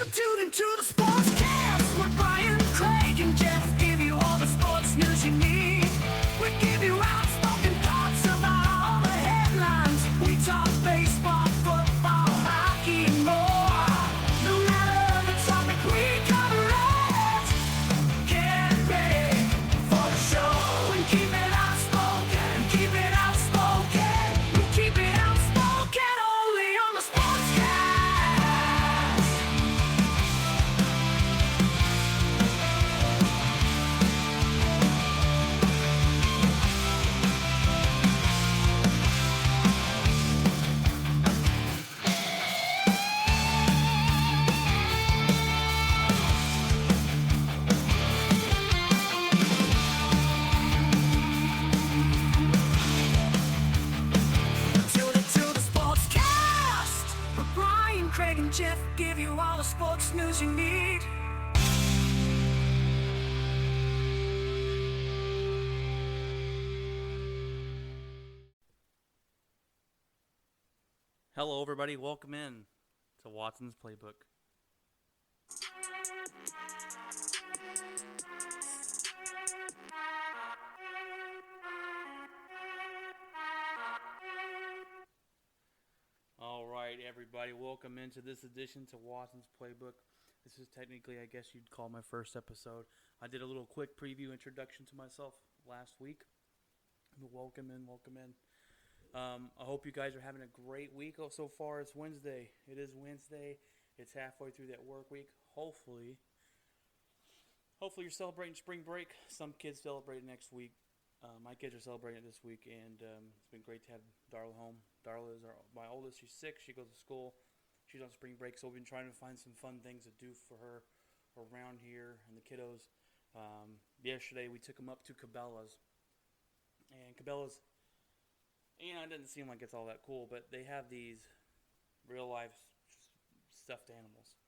You tune into the Sportscast with Brian, Craig, and Jeff. Give you all the sports news you need. We give you outspoken thoughts about all the headlines. We talk baseball, football, hockey, and more. No matter the topic, we cover it. Get ready for the show and keep it outspoken. Keep it outspoken. We keep it outspoken only on the Sportscast. Tune into the Sportscast with Brian, Craig, and Jeff. Give you all the sports news you need. Hello, everybody. Welcome in to Watson's Playbook. All right, everybody. Welcome into this edition to Watson's Playbook. This is technically, I guess you'd call my first episode. I did a little quick preview introduction to myself last week. Welcome in. I hope you guys are having a great week so far. It's Wednesday. It is Wednesday. It's halfway through that work week. Hopefully you're celebrating spring break. Some kids celebrate next week. My kids are celebrating it this week, and it's been great to have Darla home. Darla is my oldest. She's 6. She goes to school. She's on spring break, so we've been trying to find some fun things to do for her around here and the kiddos. Yesterday, we took them up to Cabela's. And Cabela's, it doesn't seem like it's all that cool, but they have these real-life stuffed animals.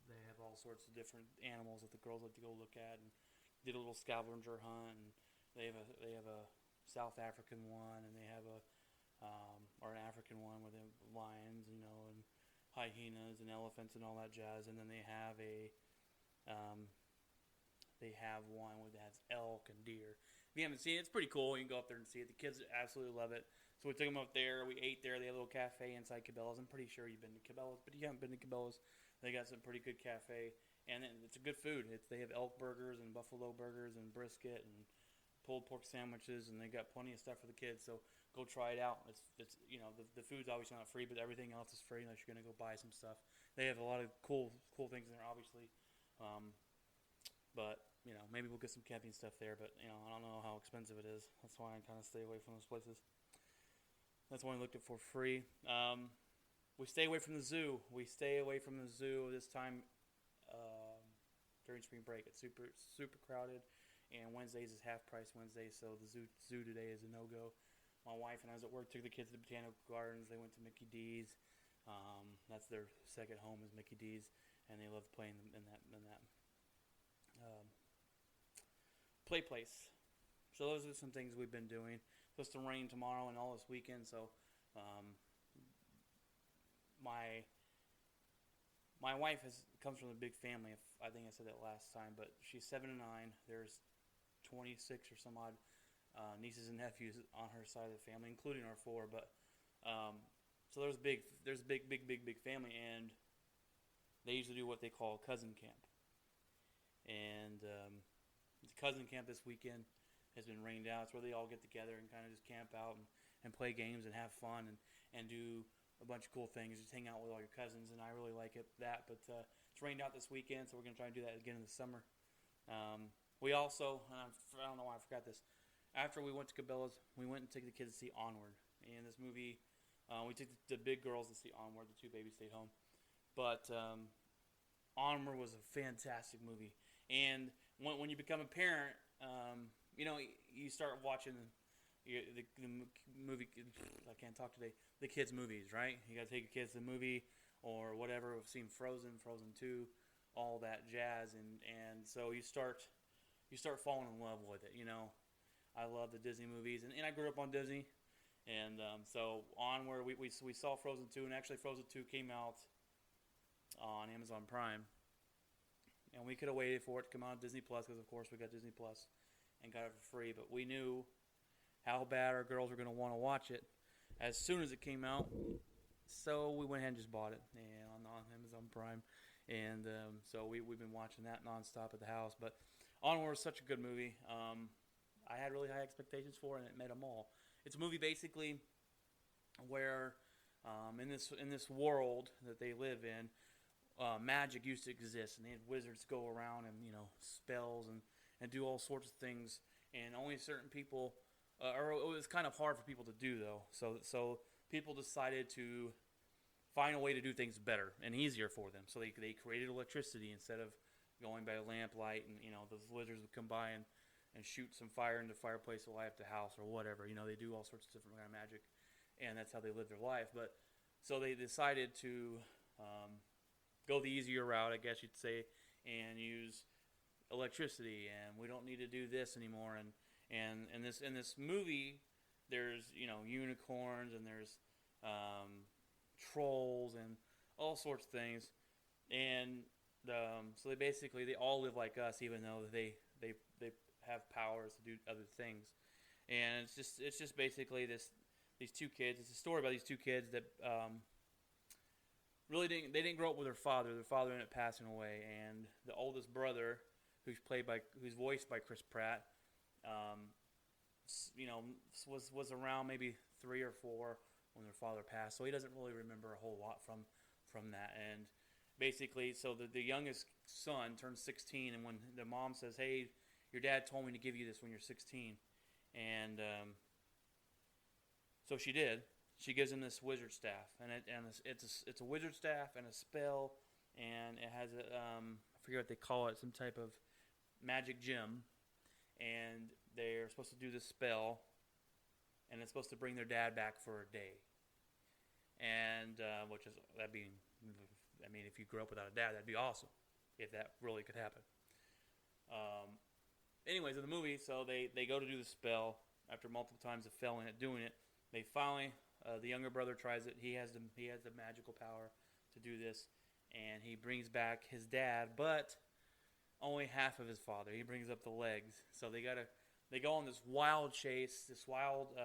They have all sorts of different animals that the girls like to go look at, and did a little scavenger hunt. And they have a South African one, and they have or an African one with lions, and hyenas and elephants and all that jazz. And then they have one that has elk and deer. If you haven't seen it, it's pretty cool. You can go up there and see it. The kids absolutely love it. So we took them up there. We ate there. They have a little cafe inside Cabela's. I'm pretty sure you've been to Cabela's, but if you haven't been to Cabela's, they got some pretty good cafe. And it's a good food. They have elk burgers and buffalo burgers and brisket and pulled pork sandwiches, and they got plenty of stuff for the kids. So go try it out. It's the food's obviously not free, but everything else is free unless you're gonna go buy some stuff. They have a lot of cool things in there, obviously. But maybe we'll get some camping stuff there. But I don't know how expensive it is. That's why I kind of stay away from those places. That's why I looked at for free. We stay away from the zoo. This time during spring break. It's super crowded, and Wednesdays is half price Wednesday, so the zoo today is a no-go. My wife and I was at work, took the kids to the Botanical Gardens. They went to Mickey D's. That's their second home is Mickey D's, and they love playing in that play place. So those are some things we've been doing. Supposed to rain tomorrow and all this weekend, so my wife comes from a big family. I think I said that last time, but she's 7 and 9. There's 26 or some odd nieces and nephews on her side of the family, including our 4. But so there's a big family, and they usually do what they call cousin camp. And the cousin camp this weekend has been rained out. It's where they all get together and kind of just camp out and play games and have fun and do a bunch of cool things. Just hang out with all your cousins, and I really like that. But it's rained out this weekend, so we're going to try and do that again in the summer. We also, I don't know why I forgot this, after we went to Cabela's, we went and took the kids to see Onward. And this movie, we took the big girls to see Onward. The 2 babies stayed home. But Onward was a fantastic movie. And when you become a parent, you start watching the movie. I can't talk today. The kids' movies, right? You got to take your kids to the movie or whatever. We've seen Frozen 2, all that jazz, and so you start falling in love with it. I love the Disney movies, and I grew up on Disney, and so Onward, we saw Frozen 2, and actually Frozen 2 came out on Amazon Prime. And we could have waited for it to come out on Disney Plus because, of course, we got Disney Plus and got it for free. But we knew how bad our girls were going to want to watch it as soon as it came out. So we went ahead and just bought it on Amazon Prime. And so we've been watching that nonstop at the house. But Onward was such a good movie. I had really high expectations for it, and it met them all. It's a movie basically where in this world that they live in, magic used to exist, and they had wizards go around and spells and do all sorts of things, and only certain people, or it was kind of hard for people to do though. So people decided to find a way to do things better and easier for them. So they created electricity instead of going by lamplight, and those wizards would come by and shoot some fire into the fireplace to light up the house or whatever. They do all sorts of different kind of magic, and that's how they live their life. But so they decided to go the easier route, I guess you'd say, and use electricity, and we don't need to do this anymore. And in this movie, there's unicorns, and there's trolls and all sorts of things, and so they all live like us, even though they have powers to do other things. And it's just basically these two kids. It's a story about these two kids that really didn't grow up with their father. Their father ended up passing away, and the oldest brother, who's voiced by Chris Pratt, was around maybe 3 or 4 when their father passed, so he doesn't really remember a whole lot from that. And basically, so the youngest son turns 16, and when the mom says, "Hey, your dad told me to give you this when you're 16," and so she did. She gives him this wizard staff, and it's a wizard staff and a spell, and it has I forget what they call it, some type of magic gem, and they're supposed to do this spell, and it's supposed to bring their dad back for a day, and if you grew up without a dad, that'd be awesome, if that really could happen. Anyways, in the movie, so they go to do the spell after multiple times of failing at doing it. They finally, the younger brother tries it. He has the magical power to do this, and he brings back his dad, but only half of his father. He brings up the legs. So they go on this wild chase, this wild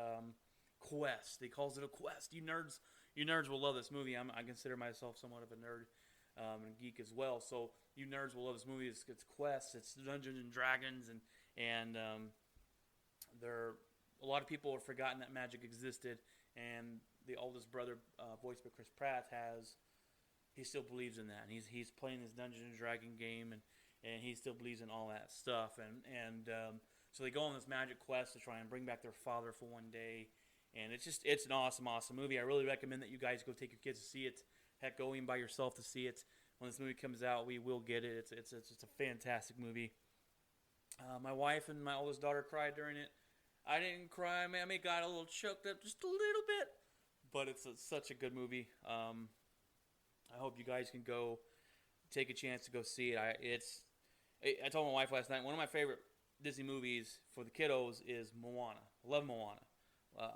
quest. He calls it a quest. You nerds will love this movie. I consider myself somewhat of a nerd and a geek as well. So you nerds will love this movie. It's quests. It's Dungeons and Dragons, and a lot of people have forgotten that magic existed. And the oldest brother, voiced by Chris Pratt, he still believes in that. And he's playing this Dungeons and Dragon game, and he still believes in all that stuff. And so they go on this magic quest to try and bring back their father for one day. And it's an awesome movie. I really recommend that you guys go take your kids to see it. Heck, go even by yourself to see it. When this movie comes out, we will get it. It's a fantastic movie. My wife and my oldest daughter cried during it. I didn't cry. I got a little choked up just a little bit. But it's such a good movie. I hope you guys can go take a chance to go see it. I told my wife last night, one of my favorite Disney movies for the kiddos is Moana. I love Moana.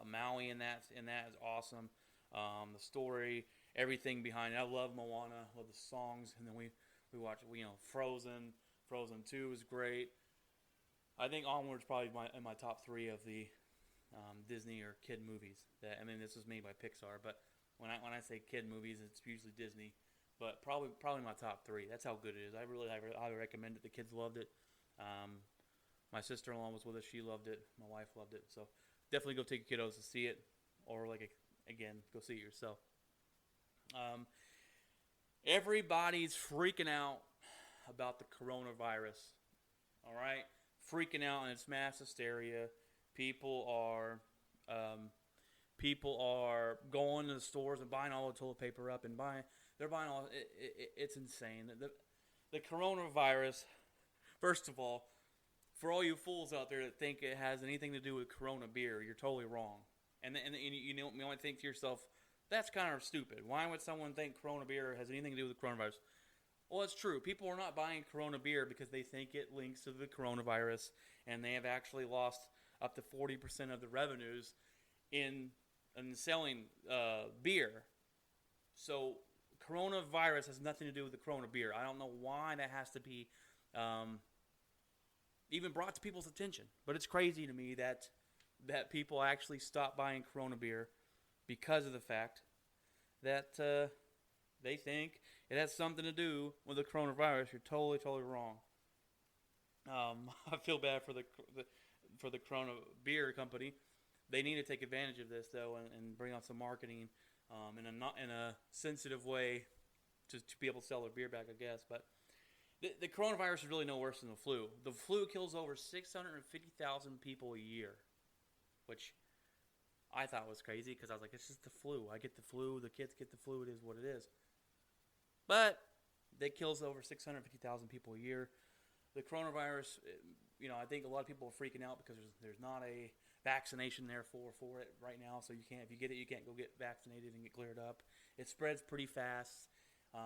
Maui in that is awesome. The story, everything behind it. I love Moana. I love the songs. And then we watch Frozen. Frozen 2 is great. I think Onward's probably in my top 3 of the Disney or kid movies. This was made by Pixar, but when I say kid movies, it's usually Disney. But probably my top 3. That's how good it is. I really highly recommend it. The kids loved it. My sister-in-law was with us. She loved it. My wife loved it. So definitely go take your kiddos to see it, or again, go see it yourself. Everybody's freaking out about the coronavirus. All right, freaking out, and it's mass hysteria. People are going to the stores and buying all the toilet paper up, and they're buying all. It's insane. The coronavirus. First of all, for all you fools out there that think it has anything to do with Corona beer, you're totally wrong. And you might think to yourself, that's kind of stupid. Why would someone think Corona beer has anything to do with the coronavirus? Well, it's true. People are not buying Corona beer because they think it links to the coronavirus, and they have actually lost up to 40% of the revenues in selling beer. So coronavirus has nothing to do with the Corona beer. I don't know why that has to be even brought to people's attention. But it's crazy to me that people actually stop buying Corona beer because of the fact that they think it has something to do with the coronavirus. You're totally, totally wrong. I feel bad for the Corona beer company. They need to take advantage of this though, and bring out some marketing in a sensitive way to be able to sell their beer back, I guess. But the coronavirus is really no worse than the flu. The flu kills over 650,000 people a year, which I thought was crazy because I was like, it's just the flu. I get the flu. The kids get the flu. It is what it is. But it kills over 650,000 people a year. The coronavirus, I think a lot of people are freaking out because there's not a vaccination there for it right now. So if you get it, you can't go get vaccinated and get cleared up. It spreads pretty fast.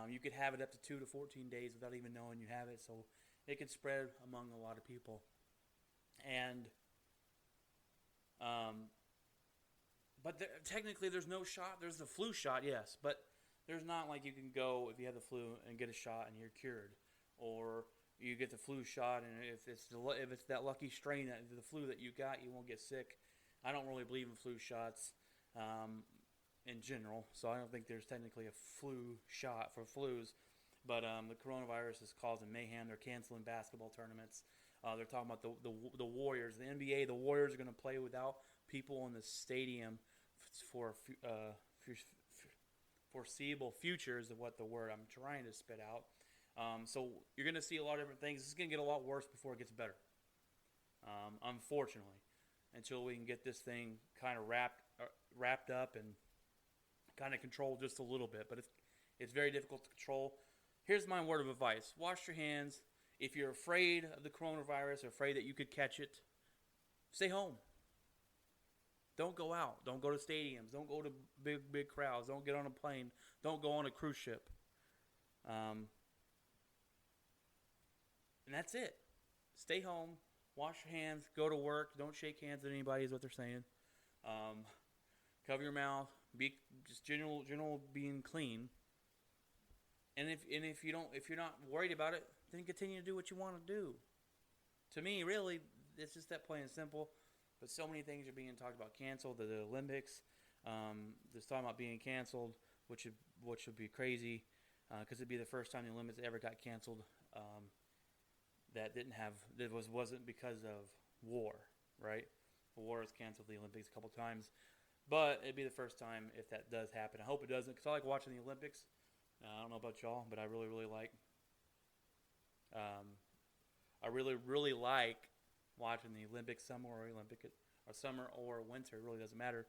You could have it up to 2 to 14 days without even knowing you have it. So it can spread among a lot of people. And but technically there's no shot. There's the flu shot, yes, but there's not like you can go if you have the flu and get a shot and you're cured, or you get the flu shot and if it's that lucky strain that the flu that you got, you won't get sick. I don't really believe in flu shots in general, so I don't think there's technically a flu shot for flus. But the coronavirus is causing mayhem. They're canceling basketball tournaments. They're talking about the Warriors, the NBA. The Warriors are going to play without people in the stadium for foreseeable future is what the word I'm trying to spit out. So you're going to see a lot of different things. This is going to get a lot worse before it gets better, unfortunately, until we can get this thing kind of wrapped up and kind of controlled just a little bit. But it's very difficult to control. Here's my word of advice. Wash your hands. If you're afraid of the coronavirus or afraid that you could catch it, stay home. Don't go out. Don't go to stadiums. Don't go to big crowds. Don't get on a plane. Don't go on a cruise ship. And that's it. Stay home. Wash your hands. Go to work. Don't shake hands with anybody is what they're saying. Cover your mouth. Be just general being clean. And if you're not worried about it, then continue to do what you want to do. To me, really, it's just that plain and simple. But so many things are being talked about canceled. The Olympics, there's talking about being canceled, which would be crazy, because it'd be the first time the Olympics ever got canceled. That wasn't because of war, right? War has canceled the Olympics a couple times, but it'd be the first time if that does happen. I hope it doesn't, because I like watching the Olympics. I don't know about y'all, but I really, really like. I really like watching the Olympics, summer or winter. It really doesn't matter.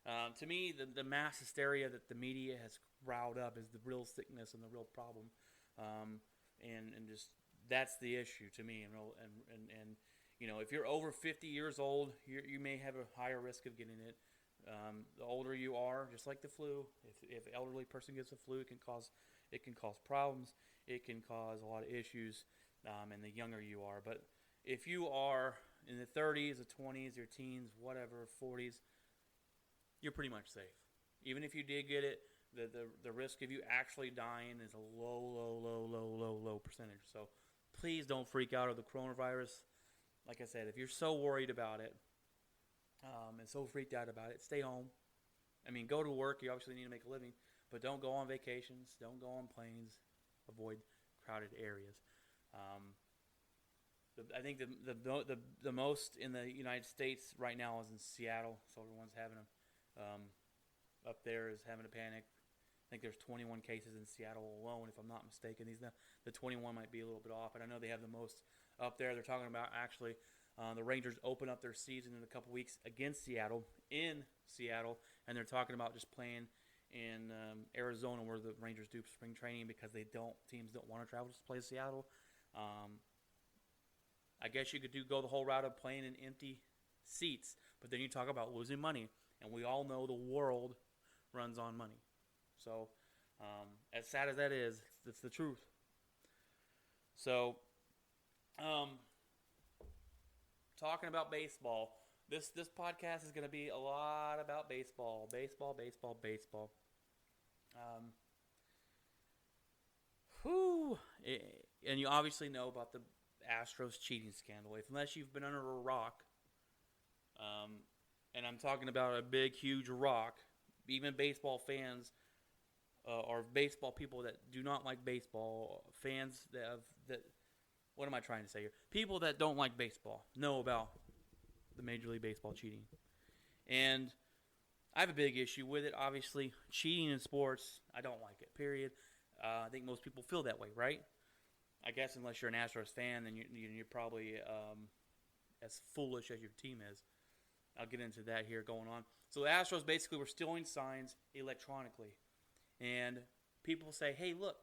To me, the mass hysteria that the media has riled up is the real sickness and the real problem, and just that's the issue to me. And if you're over 50 years old, you may have a higher risk of getting it. The older you are, just like the flu, if an elderly person gets the flu, it can cause problems. It can cause a lot of issues, and the younger you are. But if you are in the 30s, the 20s, your teens, whatever, 40s, you're pretty much safe. Even if you did get it, the risk of you actually dying is a low percentage. So please don't freak out of the coronavirus. Like I said, if you're so worried about it and so freaked out about it, stay home. I mean, go to work. You obviously need to make a living, but don't go on vacations. Don't go on planes. Avoid crowded areas. I think the most in the United States right now is in Seattle, so everyone's having up there is having a panic. I think there's 21 cases in Seattle alone, if I'm not mistaken. The 21 might be a little bit off, but I know they have the most up there. They're talking about actually the Rangers open up their season in a couple weeks against Seattle, in Seattle, and they're talking about just playing in Arizona where the Rangers do spring training because teams don't want to travel to play Seattle. I guess you could go the whole route of playing in empty seats, but then you talk about losing money, and we all know the world runs on money. So, as sad as that is, it's the truth. So, talking about baseball, this podcast is going to be a lot about baseball. And you obviously know about the Astros cheating scandal. Unless you've been under a rock, and I'm talking about a big, huge rock, even baseball fans or baseball people that do not like baseball, fans that what am I trying to say here? People that don't like baseball know about the Major League Baseball cheating. And I have a big issue with it. Obviously, cheating in sports, I don't like it, period. I think most people feel that way, right? I guess unless you're an Astros fan, then you're probably as foolish as your team is. I'll get into that here going on. So the Astros basically were stealing signs electronically. And people say, hey, look,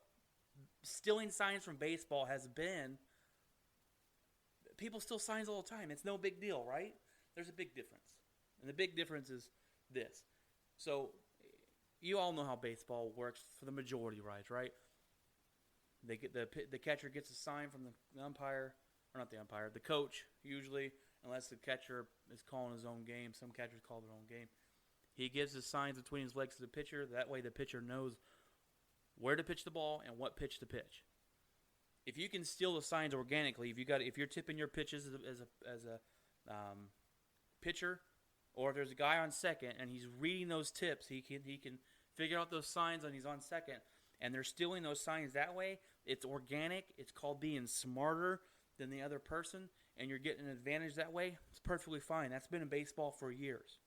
stealing signs from baseball has been... People steal signs all the time. It's no big deal, right? There's a big difference. And the big difference is this. So you all know how baseball works for the majority rights, right? They get the catcher gets a sign from the umpire, or not the umpire, the coach usually, unless the catcher is calling his own game. Some catchers call their own game. He gives his signs between his legs to the pitcher. That way the pitcher knows where to pitch the ball and what pitch to pitch. If you can steal the signs organically, if you're tipping your pitches as a pitcher, or if there's a guy on second and he's reading those tips, he can figure out those signs when he's on second, and they're stealing those signs that way. It's organic. It's called being smarter than the other person, and you're getting an advantage that way. It's perfectly fine. That's been in baseball for years.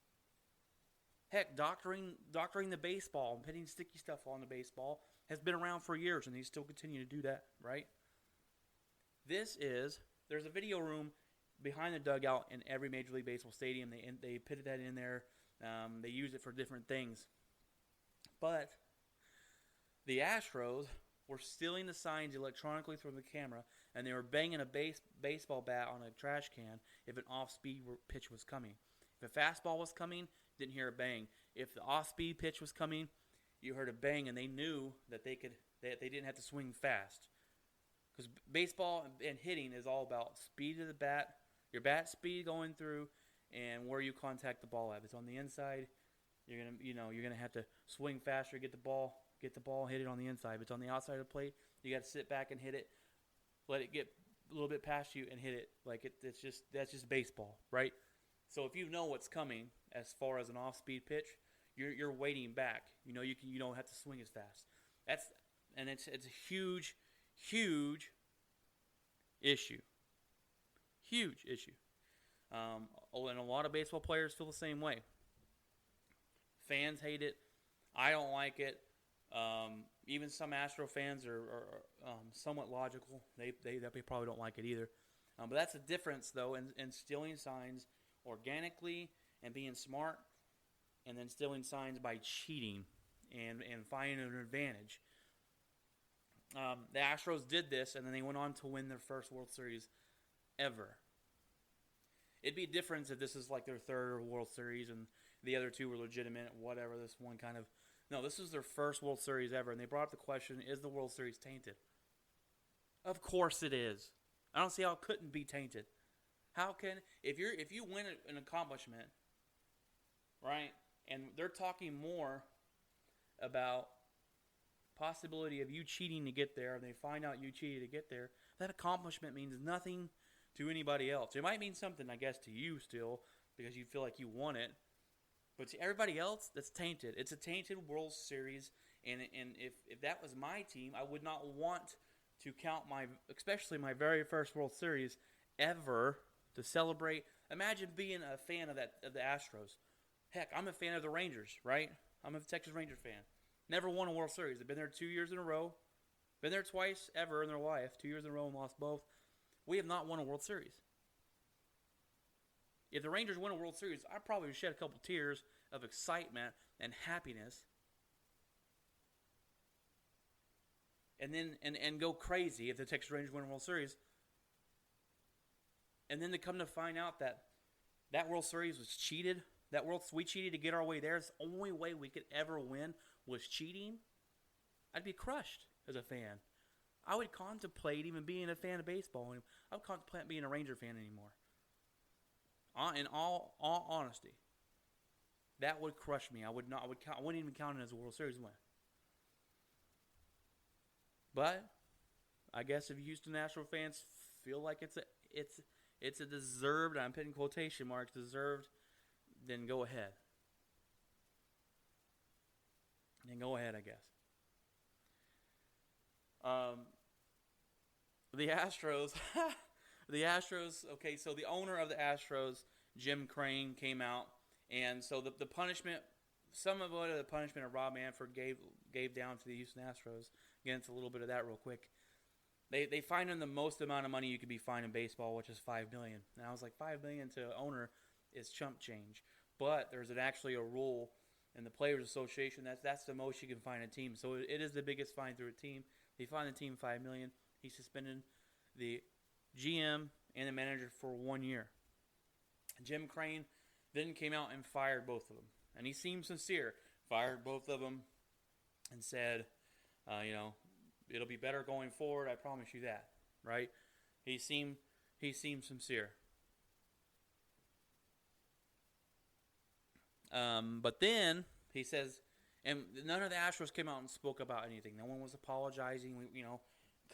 Heck, doctoring the baseball and putting sticky stuff on the baseball has been around for years, and they still continue to do that, right? There's a video room behind the dugout in every Major League Baseball stadium. They put that in there. They use it for different things. But the Astros were stealing the signs electronically from the camera, and they were banging a baseball bat on a trash can if an off-speed pitch was coming. If a fastball was coming, didn't hear a bang. If the off-speed pitch was coming, you heard a bang, and they knew that they didn't have to swing fast. Because baseball and hitting is all about speed of the bat, your bat speed going through, and where you contact the ball at. If it's on the inside, you're gonna have to swing faster, get the ball, hit it on the inside. If it's on the outside of the plate, you got to sit back and hit it, let it get a little bit past you and hit it. That's just baseball, right? So if you know what's coming as far as an off-speed pitch, you're waiting back. You don't have to swing as fast. It's a huge issue. Huge issue. And a lot of baseball players feel the same way. Fans hate it. I don't like it. Even some Astro fans are somewhat logical. They probably don't like it either. But that's the difference, though, in stealing signs organically and being smart, and then stealing signs by cheating and finding an advantage. The Astros did this, and then they went on to win their first World Series ever. It'd be different if this is like their third World Series and the other two were legitimate, whatever. This one kind of... No, this is their first World Series ever, and they brought up the question, is the World Series tainted? Of course it is. I don't see how it couldn't be tainted. How can... If you win an accomplishment, right, and they're talking more about possibility of you cheating to get there, and they find out you cheated to get there, that accomplishment means nothing to anybody else. It might mean something, I guess, to you still, because you feel like you won it. But to everybody else, that's tainted. It's a tainted World Series, and if that was my team, I would not want to count especially my very first World Series ever to celebrate. Imagine being a fan of the Astros. Heck, I'm a fan of the Rangers, right? I'm a Texas Rangers fan. Never won a World Series. They've been there 2 years in a row. Been there twice ever in their life. 2 years in a row and lost both. We have not won a World Series. If the Rangers win a World Series, I probably would shed a couple tears of excitement and happiness. And then and go crazy if the Texas Rangers win a World Series. And then to come to find out that World Series was cheated. We cheated to get our way there. It's the only way we could ever win was cheating. I'd be crushed as a fan. I would contemplate even being a fan of baseball. I would contemplate being a Ranger fan anymore. In all honesty, that would crush me. I wouldn't even count it as a World Series win. But I guess if Houston Astro fans feel like it's a deserved, I'm putting quotation marks, deserved, then go ahead. Then go ahead, I guess. The Astros, okay, so the owner of the Astros, Jim Crane, came out, and so the punishment, some of the punishment of Rob Manfred gave down to the Houston Astros. Get into a little bit of that real quick. They fined him the most amount of money you could be fined in baseball, which is $5 million. And I was like, $5 million to an owner is chump change. But there's actually a rule in the Players Association that's the most you can fine a team. So it is the biggest fine through a team. They fined the team $5 million. He suspended the GM and the manager for 1 year. Jim Crane then came out and fired both of them. And he seemed sincere. Fired both of them and said, it'll be better going forward. I promise you that, right? He seemed sincere. But then he says, and none of the Astros came out and spoke about anything. No one was apologizing.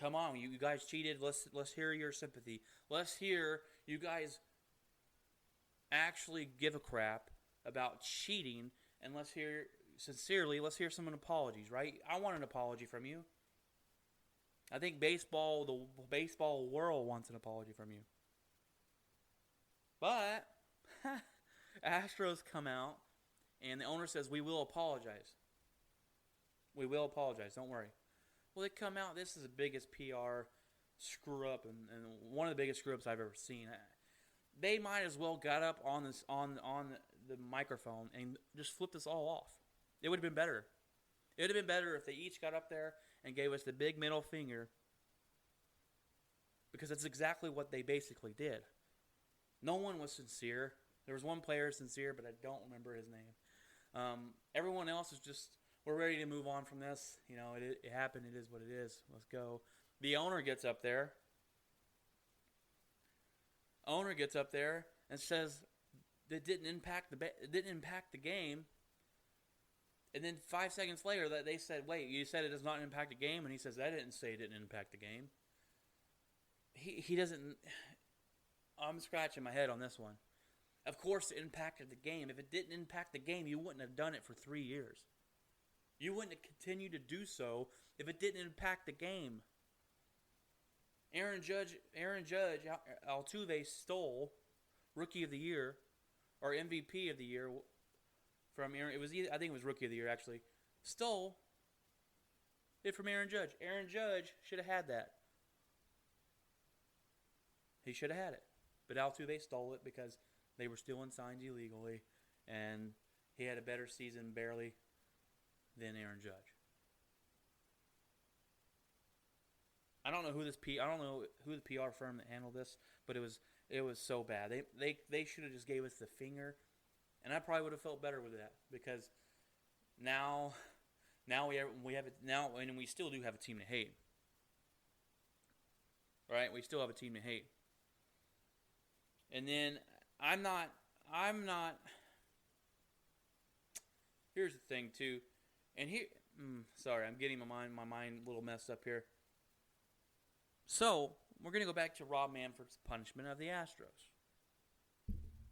Come on, you guys cheated. Let's hear your sympathy. Let's hear you guys actually give a crap about cheating, and let's hear some apologies, right? I want an apology from you. I think the baseball world wants an apology from you. But Astros come out, and the owner says, we will apologize. We will apologize, don't worry. Well, they come out, this is the biggest PR screw-up, and one of the biggest screw-ups I've ever seen. They might as well got up on the microphone and just flipped us all off. It would have been better. It would have been better if they each got up there and gave us the big middle finger, because that's exactly what they basically did. No one was sincere. There was one player sincere, but I don't remember his name. Everyone else is just, we're ready to move on from this. It happened. It is what it is. Let's go. The owner gets up there. And says it didn't impact the game. And then 5 seconds later, that they said, "Wait, you said it does not impact the game," and he says, "I didn't say it didn't impact the game." He doesn't. I'm scratching my head on this one. Of course, it impacted the game. If it didn't impact the game, you wouldn't have done it for 3 years. You wouldn't have continued to do so if it didn't impact the game. Aaron Judge, Altuve stole Rookie of the Year or MVP of the Year from Aaron. I think it was Rookie of the Year actually. Stole it from Aaron Judge. Aaron Judge should have had that. He should have had it, but Altuve stole it because they were stealing signs illegally, and he had a better season barely than Aaron Judge. I don't know who the PR firm that handled this, but it was so bad. They should have just gave us the finger, and I probably would have felt better with that, because now we have it now, and we still do have a team to hate. Right? We still have a team to hate. And then I'm not here's the thing too. And here sorry, I'm getting my mind a little messed up here. So, we're going to go back to Rob Manfred's punishment of the Astros.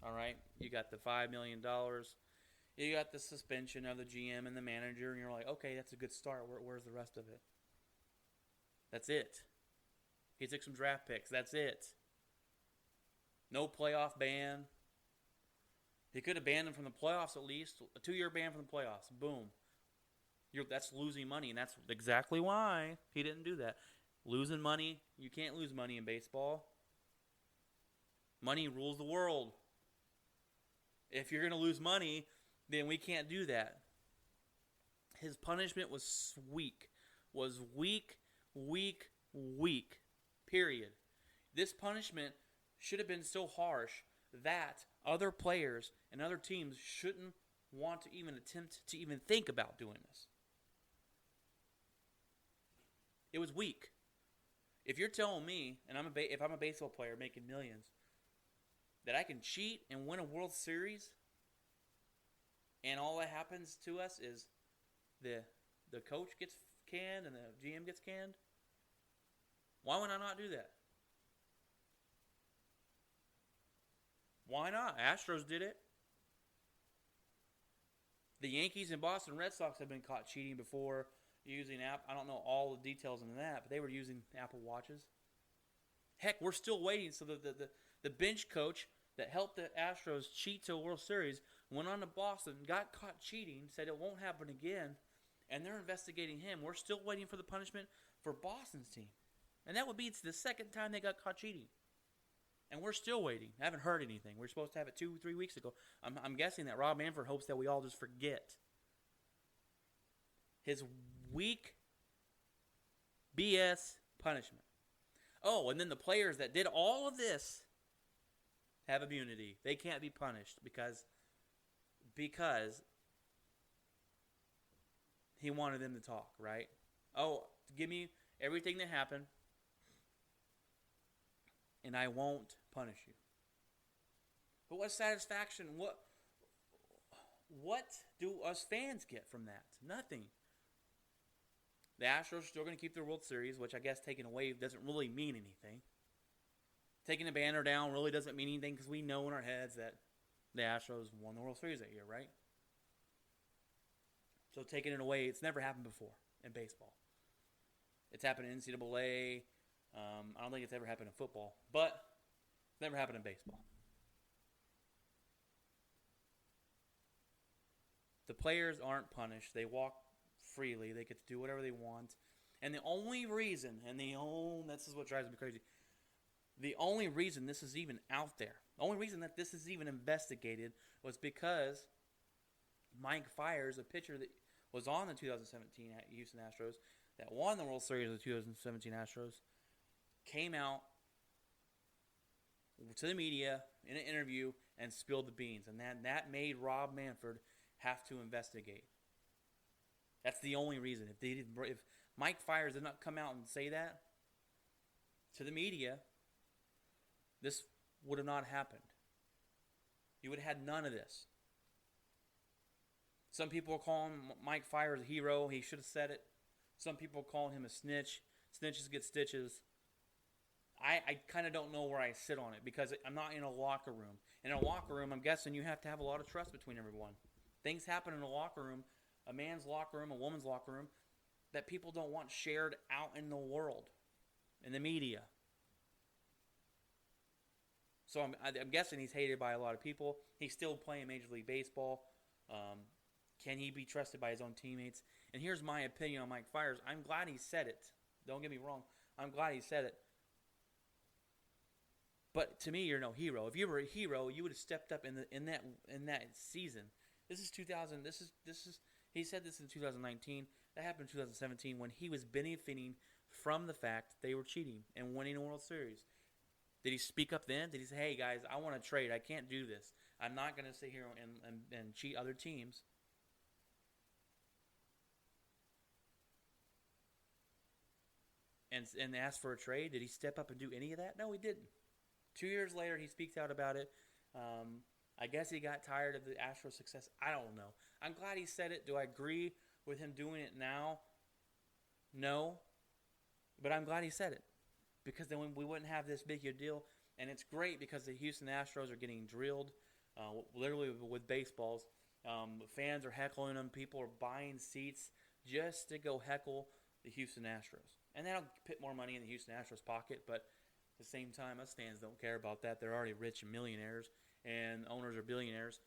All right? You got the $5 million. You got the suspension of the GM and the manager, and you're like, okay, that's a good start. Where's the rest of it? That's it. He took some draft picks. That's it. No playoff ban. He could have banned him from the playoffs at least. A 2-year ban from the playoffs. Boom. That's losing money, and that's exactly why he didn't do that. Losing money, you can't lose money in baseball. Money rules the world. If you're going to lose money, then we can't do that. His punishment was weak. Weak. Period. This punishment should have been so harsh that other players and other teams shouldn't want to even attempt to even think about doing this. It was weak. If you're telling me, and if I'm a baseball player making millions, that I can cheat and win a World Series, and all that happens to us is the coach gets canned and the GM gets canned, Why would I not do that? Why not? Astros did it. The Yankees and Boston Red Sox have been caught cheating before using I don't know all the details into that, but they were using Apple Watches. Heck, we're still waiting. So the bench coach that helped the Astros cheat to a World Series went on to Boston, got caught cheating, said it won't happen again, and they're investigating him. We're still waiting for the punishment for Boston's team. And that would be the second time they got caught cheating. And we're still waiting. I haven't heard anything. We're supposed to have it 2-3 weeks ago. I'm guessing that Rob Manfred hopes that we all just forget his weak BS punishment. Oh, and then the players that did all of this have immunity. They can't be punished because he wanted them to talk, right? Oh, give me everything that happened, and I won't punish you. But what satisfaction, what do us fans get from that? Nothing. The Astros are still going to keep their World Series, which I guess taking away doesn't really mean anything. Taking the banner down really doesn't mean anything because we know in our heads that the Astros won the World Series that year, right? So taking it away, it's never happened before in baseball. It's happened in NCAA. I don't think it's ever happened in football, but it's never happened in baseball. The players aren't punished. They walk freely. They get to do whatever they want. And the only reason, this is what drives me crazy, the only reason this is even out there, the only reason that this is even investigated was because Mike Fiers, a pitcher that was on the 2017 Houston Astros, that won the World Series of the 2017 Astros, came out to the media in an interview and spilled the beans. And that made Rob Manfred have to investigate. That's the only reason. If Mike Fiers did not come out and say that to the media, this would have not happened. You would have had none of this. Some people are calling Mike Fiers a hero. He should have said it. Some people are calling him a snitch. Snitches get stitches. I kind of don't know where I sit on it because I'm not in a locker room. In a locker room, I'm guessing you have to have a lot of trust between everyone. Things happen in a locker room, a man's locker room, a woman's locker room, that people don't want shared out in the world, in the media. So I'm guessing he's hated by a lot of people. He's still playing Major League Baseball. Can he be trusted by his own teammates? And here's my opinion on Mike Fiers. I'm glad he said it. Don't get me wrong. I'm glad he said it. But to me, you're no hero. If you were a hero, you would have stepped up in that season. This is 2000. This is. He said this in 2019. That happened in 2017 when he was benefiting from the fact they were cheating and winning a World Series. Did he speak up then? Did he say, "Hey guys, I want to trade. I can't do this. I'm not going to sit here and cheat other teams"? And ask for a trade? Did he step up and do any of that? No, he didn't. 2 years later, he speaks out about it. I guess he got tired of the Astros' success. I don't know. I'm glad he said it. Do I agree with him doing it now? No. But I'm glad he said it. Because then we wouldn't have this big deal. And it's great because the Houston Astros are getting drilled, literally with baseballs. Fans are heckling them. People are buying seats just to go heckle the Houston Astros. And that'll put more money in the Houston Astros pocket, but at the same time, us fans don't care about that. They're already rich and millionaires, and owners are billionaires.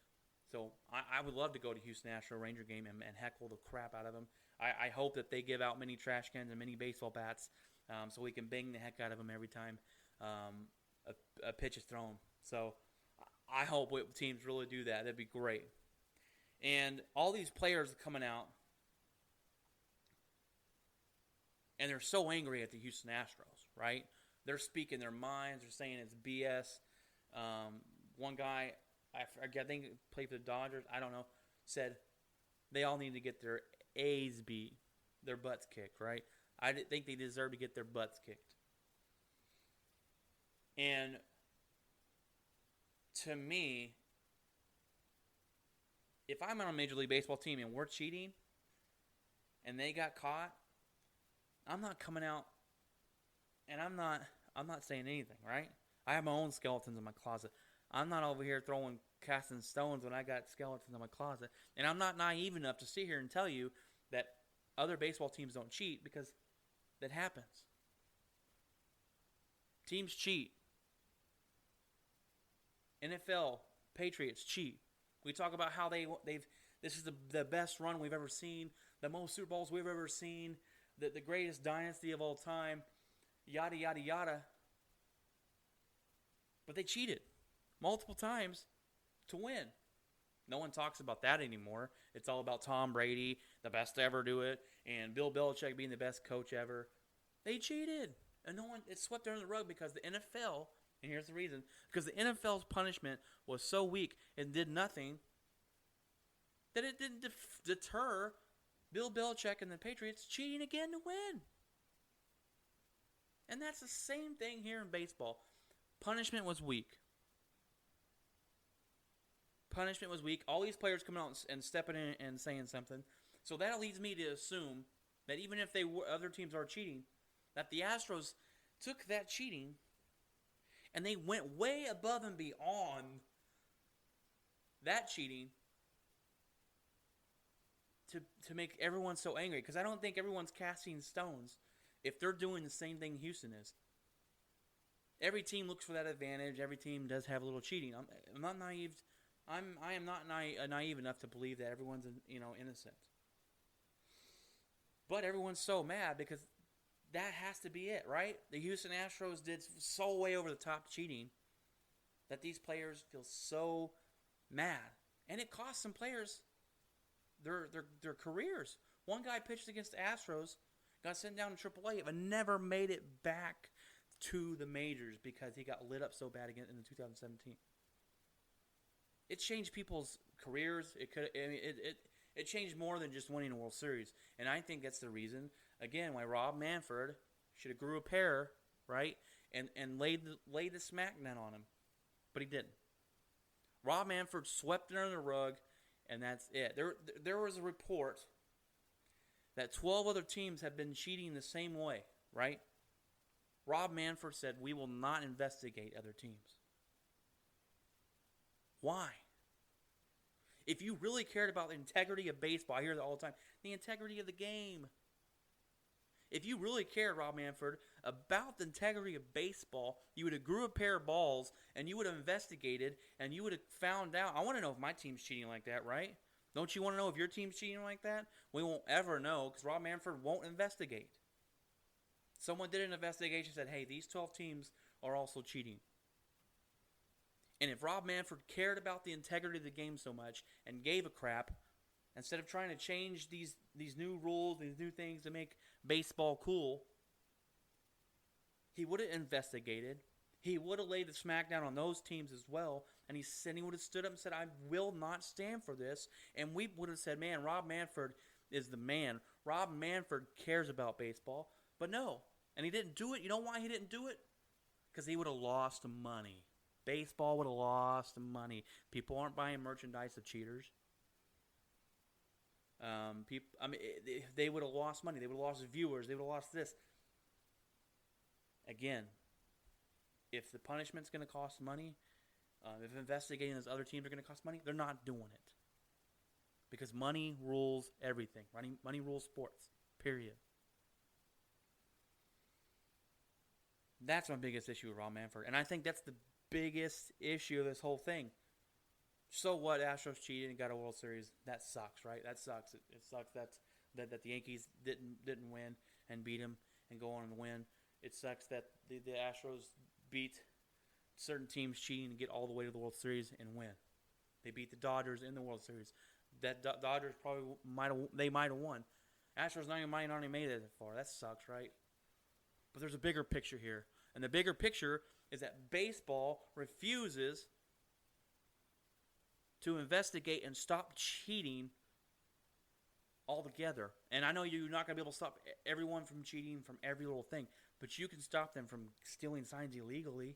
So I would love to go to Houston Astros Ranger game and heckle the crap out of them. I hope that they give out many trash cans and many baseball bats so we can bang the heck out of them every time a pitch is thrown. So I hope teams really do that. That'd be great. And all these players are coming out, and they're so angry at the Houston Astros, right? They're speaking their minds. They're saying it's BS. One guy, I think he played for the Dodgers, I don't know, said they all need to get their A's beat, their butts kicked, right? I think they deserve to get their butts kicked. And to me, if I'm on a Major League Baseball team and we're cheating and they got caught, I'm not coming out and I'm not saying anything, right? I have my own skeletons in my closet. I'm not over here casting stones when I got skeletons in my closet. And I'm not naive enough to sit here and tell you that other baseball teams don't cheat, because that happens. Teams cheat. NFL, Patriots cheat. We talk about how this is the best run we've ever seen, the most Super Bowls we've ever seen, the greatest dynasty of all time, yada, yada, yada. But they cheated multiple times to win. No one talks about that anymore. It's all about Tom Brady, the best to ever do it, and Bill Belichick being the best coach ever. They cheated. And it's swept under the rug because the NFL, and here's the reason, because the NFL's punishment was so weak and did nothing that it didn't deter Bill Belichick and the Patriots cheating again to win. And that's the same thing here in baseball. Punishment was weak. Punishment was weak. All these players coming out and stepping in and saying something. So that leads me to assume that even if other teams are cheating, that the Astros took that cheating and they went way above and beyond that cheating to make everyone so angry. Because I don't think everyone's casting stones if they're doing the same thing Houston is. Every team looks for that advantage. Every team does have a little cheating. I'm not naive. I am not naive enough to believe that everyone's innocent. But everyone's so mad because that has to be it, right? The Houston Astros did so way over the top cheating that these players feel so mad, and it cost some players their careers. One guy pitched against the Astros, got sent down to AAA, but never made it back to the majors because he got lit up so bad again in 2017. It changed people's careers. It changed more than just winning a World Series. And I think that's the reason, again, why Rob Manfred should have grew a pair, right, and laid the smackdown on him. But he didn't. Rob Manfred swept it under the rug, and that's it. There was a report that 12 other teams have been cheating the same way, right? Rob Manfred said, we will not investigate other teams. Why? If you really cared about the integrity of baseball, I hear that all the time, the integrity of the game. If you really cared, Rob Manfred, about the integrity of baseball, you would have grew a pair of balls, and you would have investigated, and you would have found out. I want to know if my team's cheating like that, right? Don't you want to know if your team's cheating like that? We won't ever know because Rob Manfred won't investigate. Someone did an investigation and said, hey, these 12 teams are also cheating. And if Rob Manfred cared about the integrity of the game so much and gave a crap, instead of trying to change these new rules, these new things to make baseball cool, he would have investigated. He would have laid the smackdown on those teams as well. And he would have stood up and said, I will not stand for this. And we would have said, man, Rob Manfred is the man. Rob Manfred cares about baseball. But no. And he didn't do it. You know why he didn't do it? Because he would have lost money. Baseball would have lost money. People aren't buying merchandise of cheaters. They would have lost money. They would have lost viewers. They would have lost this. Again, if the punishment's going to cost money, if investigating those other teams are going to cost money, they're not doing it. Because money rules everything. Money rules sports. Period. That's my biggest issue with Rob Manfred. And I think that's the biggest issue of this whole thing. So what? Astros cheated and got a World Series. That sucks, right? That sucks. It sucks that the Yankees didn't win and beat them and go on and win. It sucks that the Astros beat certain teams cheating to get all the way to the World Series and win. They beat the Dodgers in the World Series. That Dodgers probably might have won. Astros might not have made it that far. That sucks, right? But there's a bigger picture here. And the bigger picture is that baseball refuses to investigate and stop cheating altogether. And I know you're not going to be able to stop everyone from cheating from every little thing, but you can stop them from stealing signs illegally.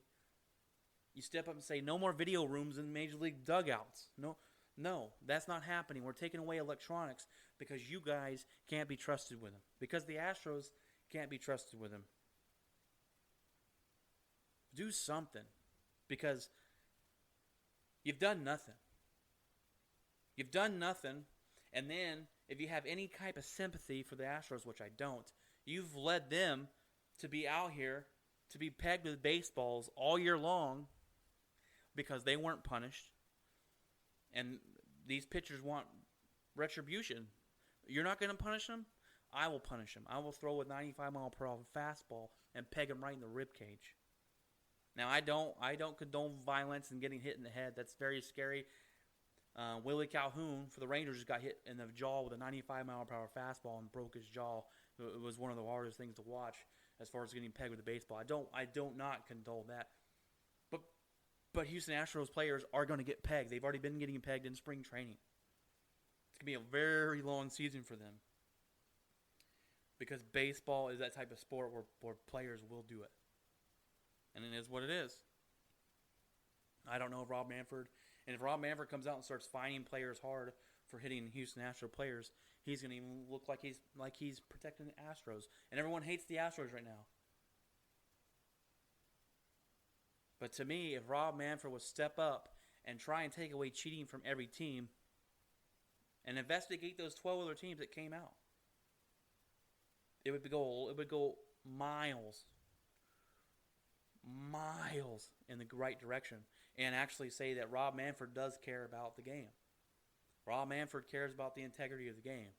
You step up and say, no more video rooms in Major League dugouts. No, that's not happening. We're taking away electronics because you guys can't be trusted with them. Because the Astros can't be trusted with them. do something, because you've done nothing. You've done nothing, and then if you have any type of sympathy for the Astros, which I don't, you've led them to be out here to be pegged with baseballs all year long because they weren't punished. And these pitchers want retribution. You're not going to punish them? I will punish them. I will throw a 95-mile-per-hour fastball and peg them right in the rib cage. Now, I don't condone violence and getting hit in the head. That's very scary. Willie Calhoun for the Rangers just got hit in the jaw with a 95-mile-per-hour fastball and broke his jaw. It was one of the hardest things to watch as far as getting pegged with a baseball. I don't not condone that. But Houston Astros players are going to get pegged. They've already been getting pegged in spring training. It's going to be a very long season for them. Because baseball is that type of sport where players will do it. And it is what it is. I don't know if Rob Manfred, and if Rob Manfred comes out and starts fining players hard for hitting Houston Astros players, he's going to even look like he's protecting the Astros. And everyone hates the Astros right now. But to me, if Rob Manfred would step up and try and take away cheating from every team and investigate those 12 other teams that came out, it would go miles in the right direction, and actually say that Rob Manfred does care about the game. Rob Manfred cares about the integrity of the game.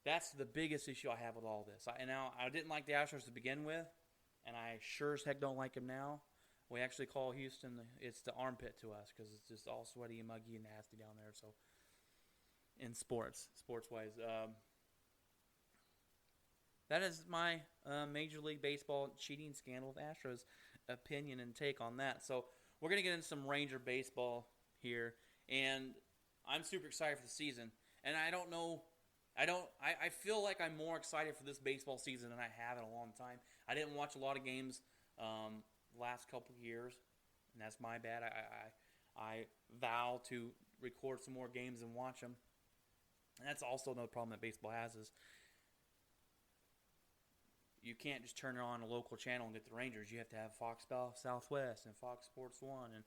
That's the biggest issue I have with all this. I didn't like the Astros to begin with, and I sure as heck don't like them now. We actually call Houston, it's the armpit to us, because it's just all sweaty and muggy and nasty down there. So, in sports-wise, that is my Major League Baseball cheating scandal of Astros opinion and take on that. So we're going to get into some Ranger baseball here, and I'm super excited for the season. And I don't know, I feel like I'm more excited for this baseball season than I have in a long time. I didn't watch a lot of games last couple of years, and that's my bad. I vow to record some more games and watch them. And that's also another problem that baseball has is you can't just turn on a local channel and get the Rangers. You have to have Fox Southwest and Fox Sports 1, and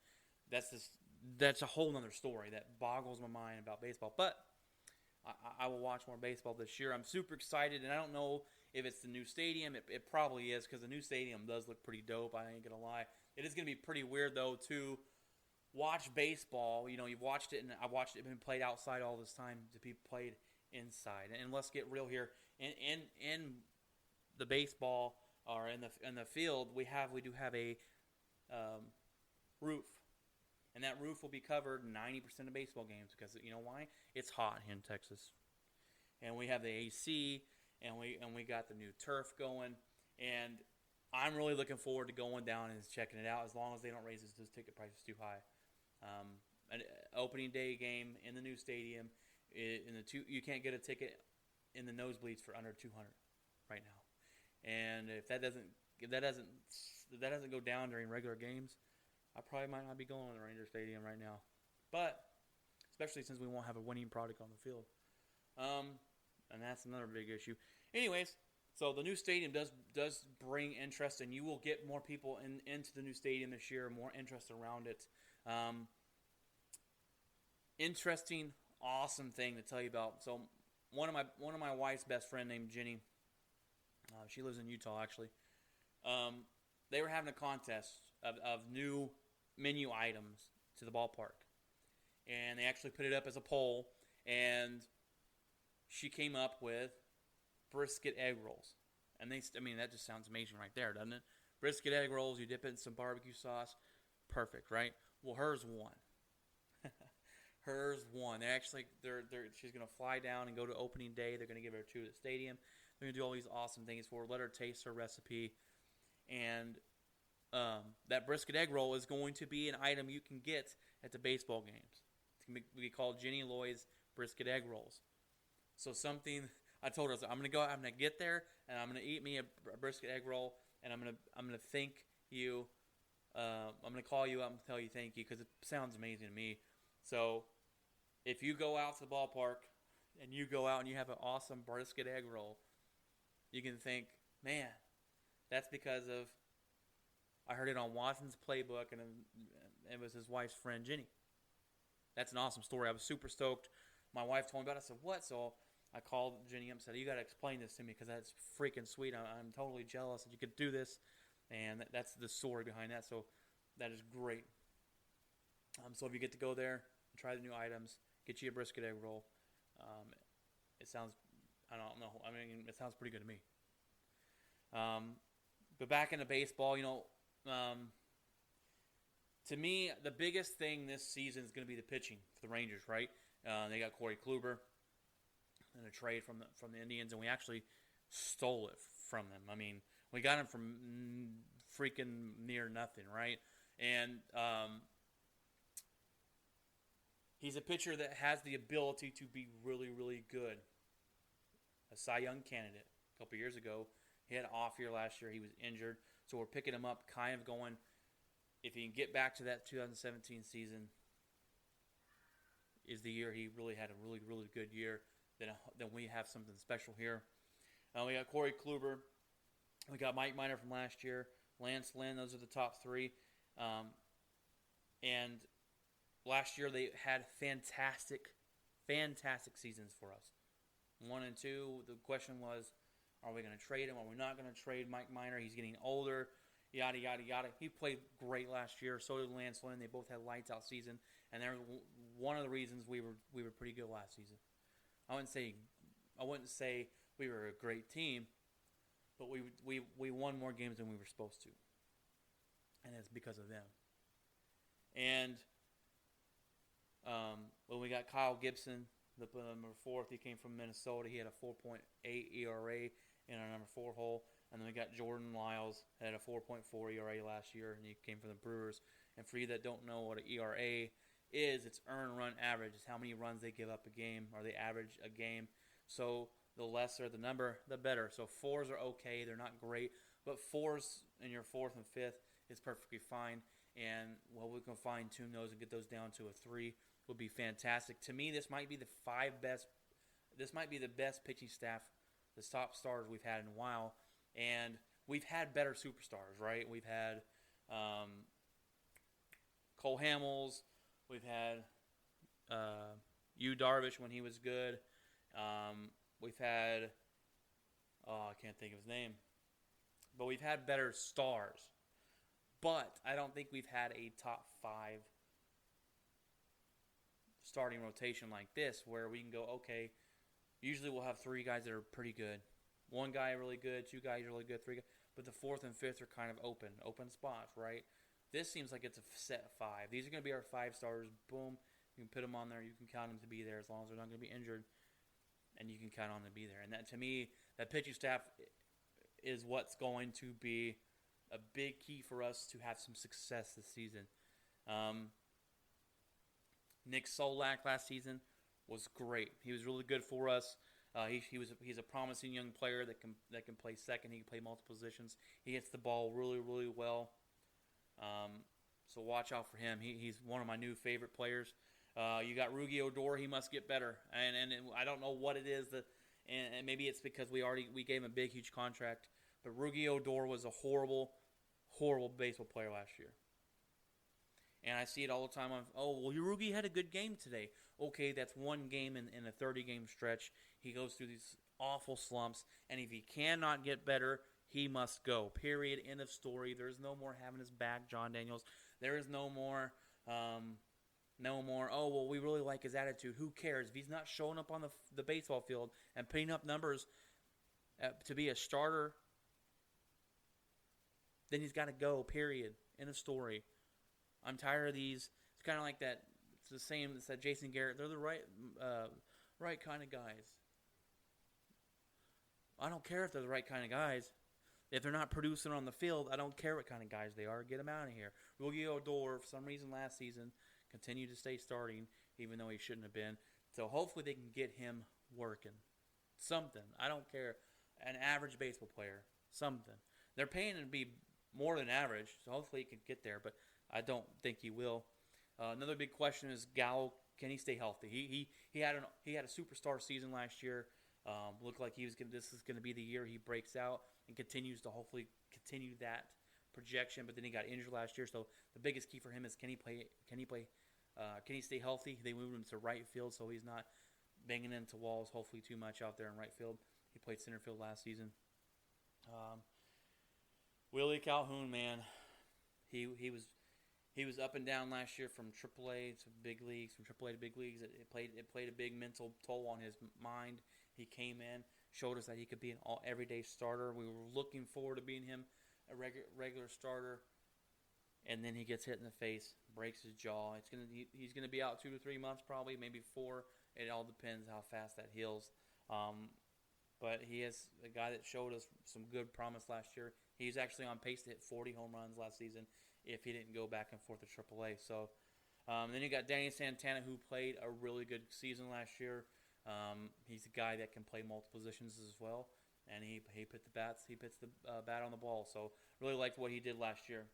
that's a whole other story that boggles my mind about baseball. But I will watch more baseball this year. I'm super excited, and I don't know if it's the new stadium. It probably is, because the new stadium does look pretty dope. I ain't going to lie. It is going to be pretty weird, though, to watch baseball. You know, you've watched it, and I've watched it been played outside all this time to be played inside. And let's get real here. In the baseball or in the field, we do have a roof, and that roof will be covered 90% of baseball games, because you know why? It's hot here in Texas, and we have the AC, and we got the new turf going, and I'm really looking forward to going down and checking it out, as long as they don't raise those ticket prices too high. An opening day game in the new stadium, you can't get a ticket in the nosebleeds for under $200 right now. And if that doesn't go down during regular games, I probably might not be going to the Ranger Stadium right now. But especially since we won't have a winning product on the field, and that's another big issue. Anyways, so the new stadium does bring interest, and you will get more people into the new stadium this year, more interest around it. Interesting, awesome thing to tell you about. So one of my wife's best friend named Jenny. She lives in Utah, actually. They were having a contest of new menu items to the ballpark. And they actually put it up as a poll. And she came up with brisket egg rolls. And that just sounds amazing right there, doesn't it? Brisket egg rolls, you dip it in some barbecue sauce. Perfect, right? Well, hers won. Hers won. She's going to fly down and go to opening day. They're going to give her a tour to the stadium. They're going to do all these awesome things for her. Let her taste her recipe. And that brisket egg roll is going to be an item you can get at the baseball games. It's going to be called Jenny Loy's brisket egg rolls. So something, I told her, I'm going to get there, and I'm going to eat me a brisket egg roll, and I'm going to thank you. I'm going to call you up and tell you thank you, because it sounds amazing to me. So if you go out to the ballpark and you go out and you have an awesome brisket egg roll, you can think, man, that's because of I heard it on Watson's playbook, and it was his wife's friend, Jenny. That's an awesome story. I was super stoked. My wife told me about it. I said, what? So I called Jenny up and said, you got to explain this to me because that's freaking sweet. I'm totally jealous that you could do this. And that's the story behind that. So that is great. So if you get to go there, try the new items, get you a brisket egg roll. It sounds, I don't know. I mean, it sounds pretty good to me. But back into baseball, to me, the biggest thing this season is going to be the pitching for the Rangers, right? They got Corey Kluber in a trade from the Indians, and we actually stole it from them. I mean, we got him from freaking near nothing, right? And he's a pitcher that has the ability to be really, really good. A Cy Young candidate a couple years ago. He had an off year last year. He was injured. So we're picking him up, kind of going, if he can get back to that 2017 season, is the year he really had a really, really good year, then we have something special here. We got Corey Kluber. We got Mike Minor from last year. Lance Lynn. Those are the top three. And last year they had fantastic seasons for us. 1 and 2, the question was, are we going to trade him? Are we not going to trade Mike Minor? He's getting older, yada, yada, yada. He played great last year. So did Lance Lynn. They both had lights-out season. And they're one of the reasons we were pretty good last season. I wouldn't say we were a great team, but we won more games than we were supposed to. And it's because of them. And when we got Kyle Gibson, the number 4, he came from Minnesota. He had a 4.8 ERA in our number 4 hole. And then we got Jordan Lyles, had a 4.4 ERA last year, and he came from the Brewers. And for you that don't know what an ERA is, it's earned run average. It's how many runs they give up a game, or they average a game. So the lesser the number, the better. So 4s are okay. They're not great. But 4s in your 4th and 5th is perfectly fine. And we can fine-tune those and get those down to a 3 would be fantastic. To me, this might be the 5 best. This might be the best pitching staff, the top stars we've had in a while. And we've had better superstars, right? We've had Cole Hamels. We've had Yu Darvish when he was good. We've had, I can't think of his name. But we've had better stars. But I don't think we've had a top 5 starting rotation like this where we can go, okay, usually we'll have 3 guys that are pretty good. 1 guy really good, 2 guys really good, 3 guys. But the 4th and 5th are kind of open spots, right? This seems like it's a set 5. These are going to be our 5 stars. Boom. You can put them on there. You can count them to be there as long as they're not going to be injured. And you can count on them to be there. And that, to me, that pitching staff is what's going to be a big key for us to have some success this season. Nick Solak last season was great. He was really good for us. He's a promising young player that can play second. He can play multiple positions. He hits the ball really, really well. So watch out for him. He's one of my new favorite players. You got Rugi Odor. He must get better. And I don't know what it is and maybe it's because we gave him a big, huge contract. But Rugi Odor was a horrible, horrible baseball player last year. And I see it all the time. Rugi had a good game today. Okay, that's 1 game in a 30-game stretch. He goes through these awful slumps. And if he cannot get better, he must go. Period. End of story. There's no more having his back, John Daniels. There is no more, we really like his attitude. Who cares? If he's not showing up on the baseball field and putting up numbers to be a starter, then he's got to go. Period. End of story. I'm tired of these. It's kind of like that. It's the same that said Jason Garrett. They're the right kind of guys. I don't care if they're the right kind of guys. If they're not producing on the field, I don't care what kind of guys they are. Get them out of here. Rugi Odor, for some reason last season, continued to stay starting, even though he shouldn't have been. So hopefully they can get him working. Something. I don't care. An average baseball player. Something. They're paying him to be more than average, so hopefully he can get there, but I don't think he will. Another big question is Gallo. Can he stay healthy? He had a superstar season last year. Looked like this is going to be the year he breaks out and continues to hopefully continue that projection, but then he got injured last year. So the biggest key for him is can he play? Can he stay healthy? They moved him to right field, so he's not banging into walls, hopefully too much out there in right field. He played center field last season. Willie Calhoun, man, he was up and down last year from AAA to big leagues, from AAA to big leagues. It played a big mental toll on his mind. He came in, showed us that he could be an everyday starter. We were looking forward to being him a regular starter, and then he gets hit in the face, breaks his jaw. He's gonna be out 2 to 3 months, probably maybe 4. It all depends how fast that heals. But he is a guy that showed us some good promise last year. He's actually on pace to hit 40 home runs last season if he didn't go back and forth to AAA. So then you got Danny Santana, who played a really good season last year. He's a guy that can play multiple positions as well, and he puts the bat on the ball. So really liked what he did last year.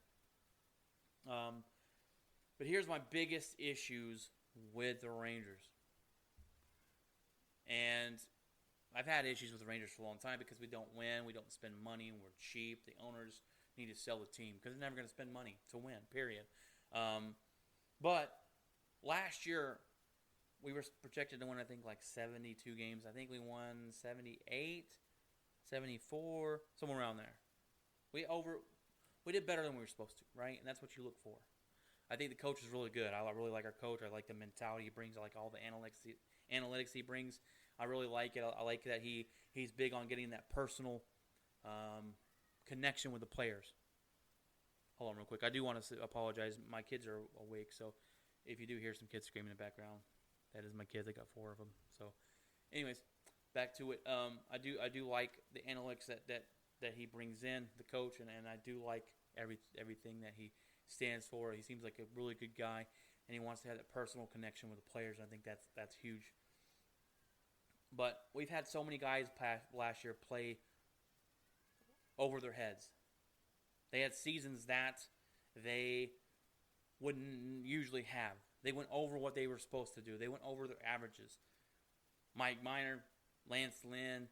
But here's my biggest issues with the Rangers. And I've had issues with the Rangers for a long time because we don't win, we don't spend money, and we're cheap. The owners need to sell the team because they're never going to spend money to win, period. But last year, we were projected to win, I think, like 72 games. I think we won 78, 74, somewhere around there. We did better than we were supposed to, right? And that's what you look for. I think the coach is really good. I really like our coach. I like the mentality he brings. I like all the analytics he brings. I really like it. I like that he's big on getting that personal connection with the players. Hold on real quick. I do want to apologize. My kids are awake, so if you do hear some kids screaming in the background, that is my kids. I got 4 of them. So, anyways, back to it. I do like the analytics that he brings in, the coach, and I do like everything that he stands for. He seems like a really good guy, and he wants to have that personal connection with the players. I think that's huge. But we've had so many guys last year play over their heads. They had seasons that they wouldn't usually have. They went over what they were supposed to do. They went over their averages. Mike Minor, Lance Lynn,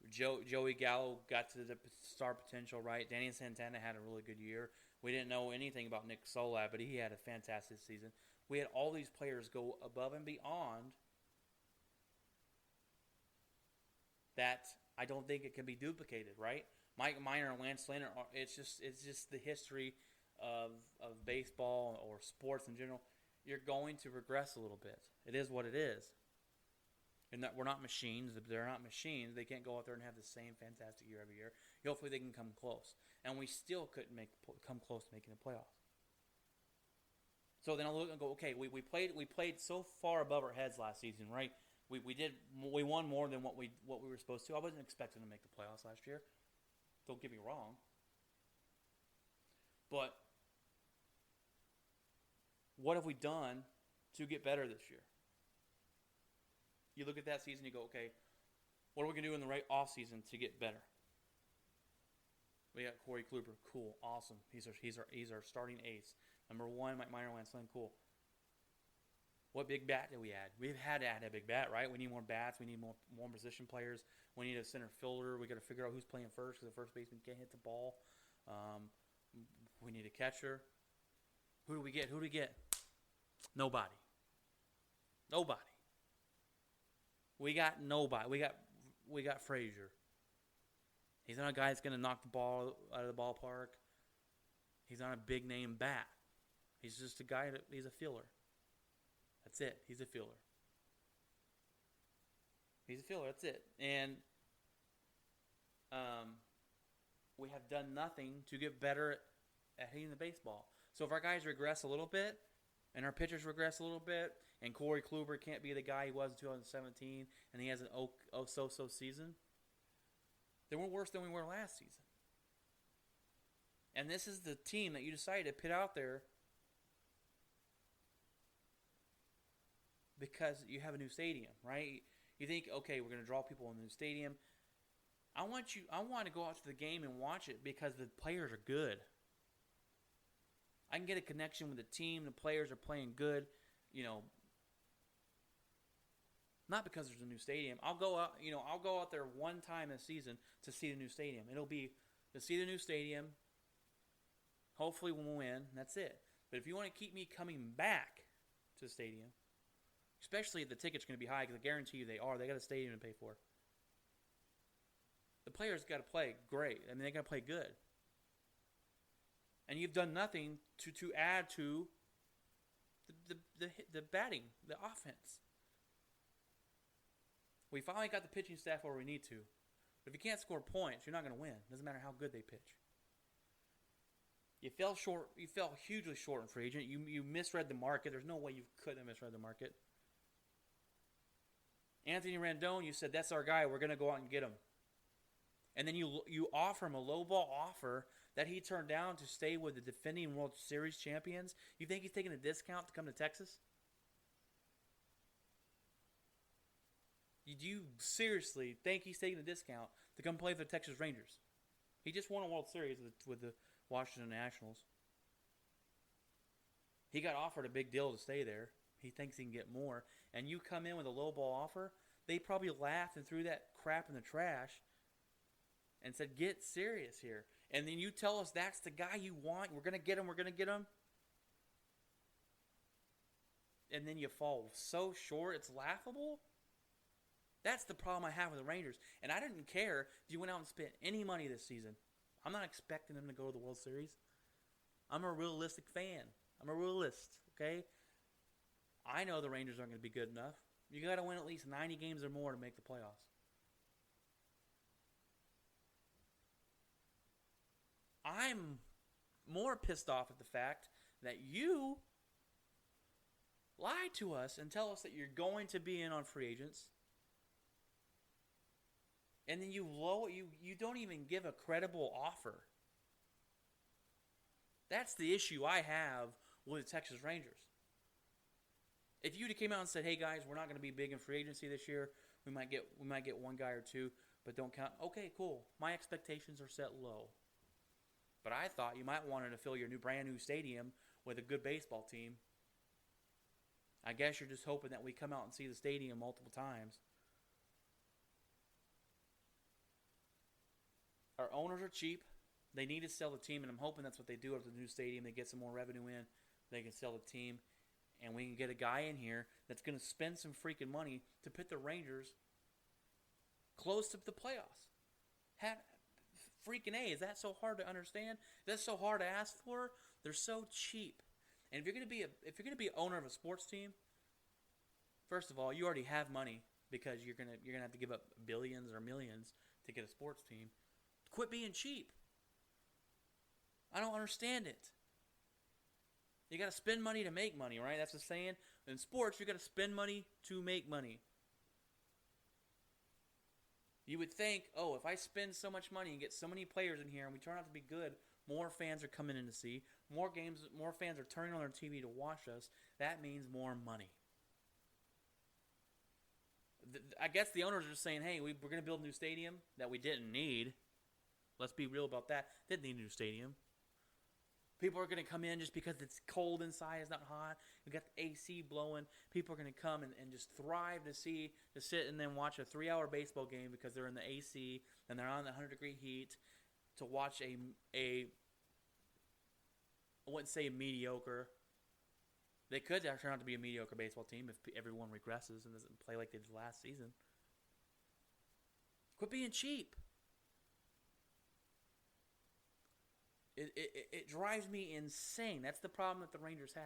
Joey Gallo got to the star potential, right? Danny Santana had a really good year. We didn't know anything about Nick Solak, but he had a fantastic season. We had all these players go above and beyond that I don't think it can be duplicated, right? Mike Minor and Lance Lynn, it's just the history of baseball or sports in general. You're going to regress a little bit. It is what it is. And that we're not machines. If they're not machines, they can't go out there and have the same fantastic year every year. Hopefully they can come close. And we still couldn't come close to making the playoffs. So then I look and go, okay, we played so far above our heads last season, right? We won more than what we were supposed to. I wasn't expecting to make the playoffs last year. Don't get me wrong. But what have we done to get better this year? You look at that season, you go, okay, what are we going to do in the right off season to get better? We got Corey Kluber, cool, awesome. He's our starting ace. Number 1, Mike Minor, Lance Lynn, cool. What big bat did we add? We've had to add a big bat, right? We need more bats. We need more position players. We need a center fielder. We got to figure out who's playing first because the first baseman can't hit the ball. We need a catcher. Who do we get? Nobody. We got nobody. We got Frazier. He's not a guy that's going to knock the ball out of the ballpark. He's not a big name bat. He's just a guy he's a filler. That's it. He's a filler. That's it. And we have done nothing to get better at hitting the baseball. So if our guys regress a little bit, and our pitchers regress a little bit, and Corey Kluber can't be the guy he was in 2017, and he has an so-so season, then we're worse than we were last season. And this is the team that you decided to put out there because you have a new stadium, right? You think, okay, we're going to draw people in the new stadium. I want to go out to the game and watch it because the players are good. I can get a connection with the team. The players are playing good, not because there's a new stadium. I'll go out there one time this season to see the new stadium. It'll be to see the new stadium Hopefully we'll win. That's it. But if you want to keep me coming back to the stadium, especially if the ticket's going to be high, because I guarantee you they are. They got a stadium to pay for. The players got to play great. I mean, they got to play good. And you've done nothing to add to the batting, the offense. We finally got the pitching staff where we need to. But if you can't score points, you're not going to win. Doesn't matter how good they pitch. You fell short. You fell hugely short in free agent. You misread the market. There's no way you could have misread the market. Anthony Rendon, you said, that's our guy. We're going to go out and get him. And then you offer him a lowball offer that he turned down to stay with the defending World Series champions. You think he's taking a discount to come to Texas? Do you seriously think he's taking a discount to come play for the Texas Rangers? He just won a World Series with the Washington Nationals. He got offered a big deal to stay there. He thinks he can get more. And you come in with a lowball offer, they probably laughed and threw that crap in the trash and said, get serious here. And then you tell us that's the guy you want. We're going to get him. We're going to get him. And then you fall so short, it's laughable. That's the problem I have with the Rangers. And I didn't care if you went out and spent any money this season. I'm not expecting them to go to the World Series. I'm a realistic fan. I'm a realist, okay? I know the Rangers aren't going to be good enough. You got to win at least 90 games or more to make the playoffs. I'm more pissed off at the fact that you lie to us and tell us that you're going to be in on free agents. And then you don't even give a credible offer. That's the issue I have with the Texas Rangers. If you'd have came out and said, hey guys, we're not going to be big in free agency this year. We might get one guy or two, but don't count. Okay, cool. My expectations are set low. But I thought you might want to fill your brand new stadium with a good baseball team. I guess you're just hoping that we come out and see the stadium multiple times. Our owners are cheap. They need to sell the team, and I'm hoping that's what they do after the new stadium. They get some more revenue in. They can sell the team, and we can get a guy in here that's going to spend some freaking money to put the Rangers close to the playoffs. Freaking A, is that so hard to understand? That's so hard to ask for? They're so cheap. And if you're going to be owner of a sports team, first of all, you already have money because you're going to have to give up billions or millions to get a sports team. Quit being cheap. I don't understand it. You got to spend money to make money, right? That's the saying. In sports, you got to spend money to make money. You would think, oh, if I spend so much money and get so many players in here and we turn out to be good, more fans are coming in to see. More fans are turning on their TV to watch us. That means more money. I guess the owners are just saying, hey, we're going to build a new stadium that we didn't need. Let's be real about that. Didn't need a new stadium. People are going to come in just because it's cold inside, it's not hot. We got the AC blowing. People are going to come and just thrive to sit and then watch a 3-hour baseball game because they're in the AC and they're on the 100-degree heat to watch I wouldn't say mediocre. They could turn out to be a mediocre baseball team if everyone regresses and doesn't play like they did last season. Quit being cheap. It drives me insane. That's the problem that the Rangers have.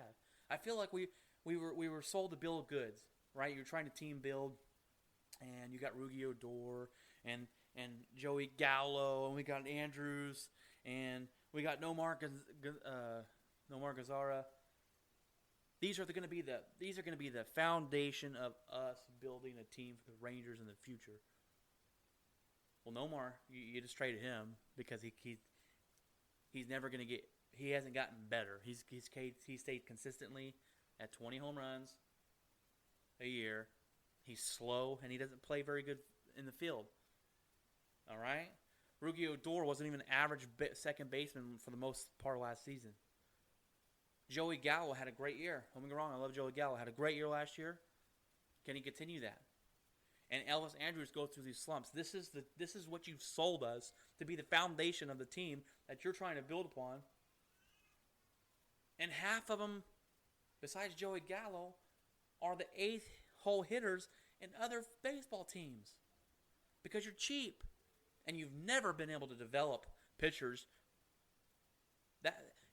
I feel like we were sold a bill of goods, right? You're trying to team build, and you got Rugi Odor and Joey Gallo, and we got Andrews, and we got Nomar Gazzara. These are going to be the foundation of us building a team for the Rangers in the future. Well, Nomar, you just traded him because he's never going to get. He hasn't gotten better. He stayed consistently at 20 home runs a year. He's slow and he doesn't play very good in the field. All right, Rugi Odor wasn't even an average second baseman for the most part of last season. Joey Gallo had a great year. Don't get me wrong, I love Joey Gallo. Had a great year last year. Can he continue that? And Elvis Andrews goes through these slumps. This is what you've sold us to be the foundation of the team that you're trying to build upon. And half of them, besides Joey Gallo, are the 8th hole hitters in other baseball teams. Because you're cheap. And you've never been able to develop pitchers.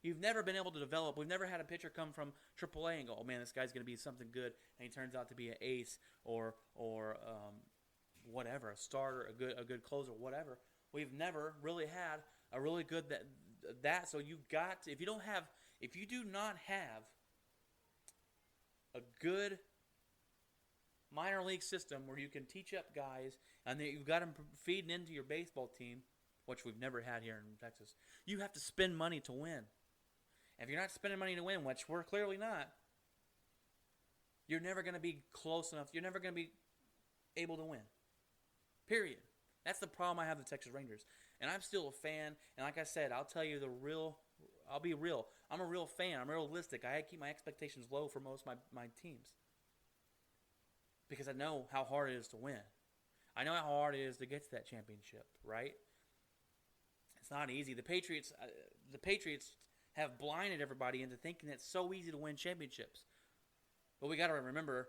You've never been able to develop. We've never had a pitcher come from AAA and go, oh man, this guy's going to be something good. And he turns out to be an ace or whatever, a starter, a good closer, whatever. We've never really had a really good that. So you've got to, if you do not have a good minor league system where you can teach up guys and that you've got them feeding into your baseball team, which we've never had here in Texas, you have to spend money to win. If you're not spending money to win, which we're clearly not, you're never going to be close enough. You're never going to be able to win. Period. That's the problem I have with the Texas Rangers. And I'm still a fan. And like I said, I'll tell you I'll be real. I'm a real fan. I'm realistic. I keep my expectations low for most of my teams. Because I know how hard it is to win. I know how hard it is to get to that championship, right? It's not easy. The Patriots have blinded everybody into thinking it's so easy to win championships. But we got to remember,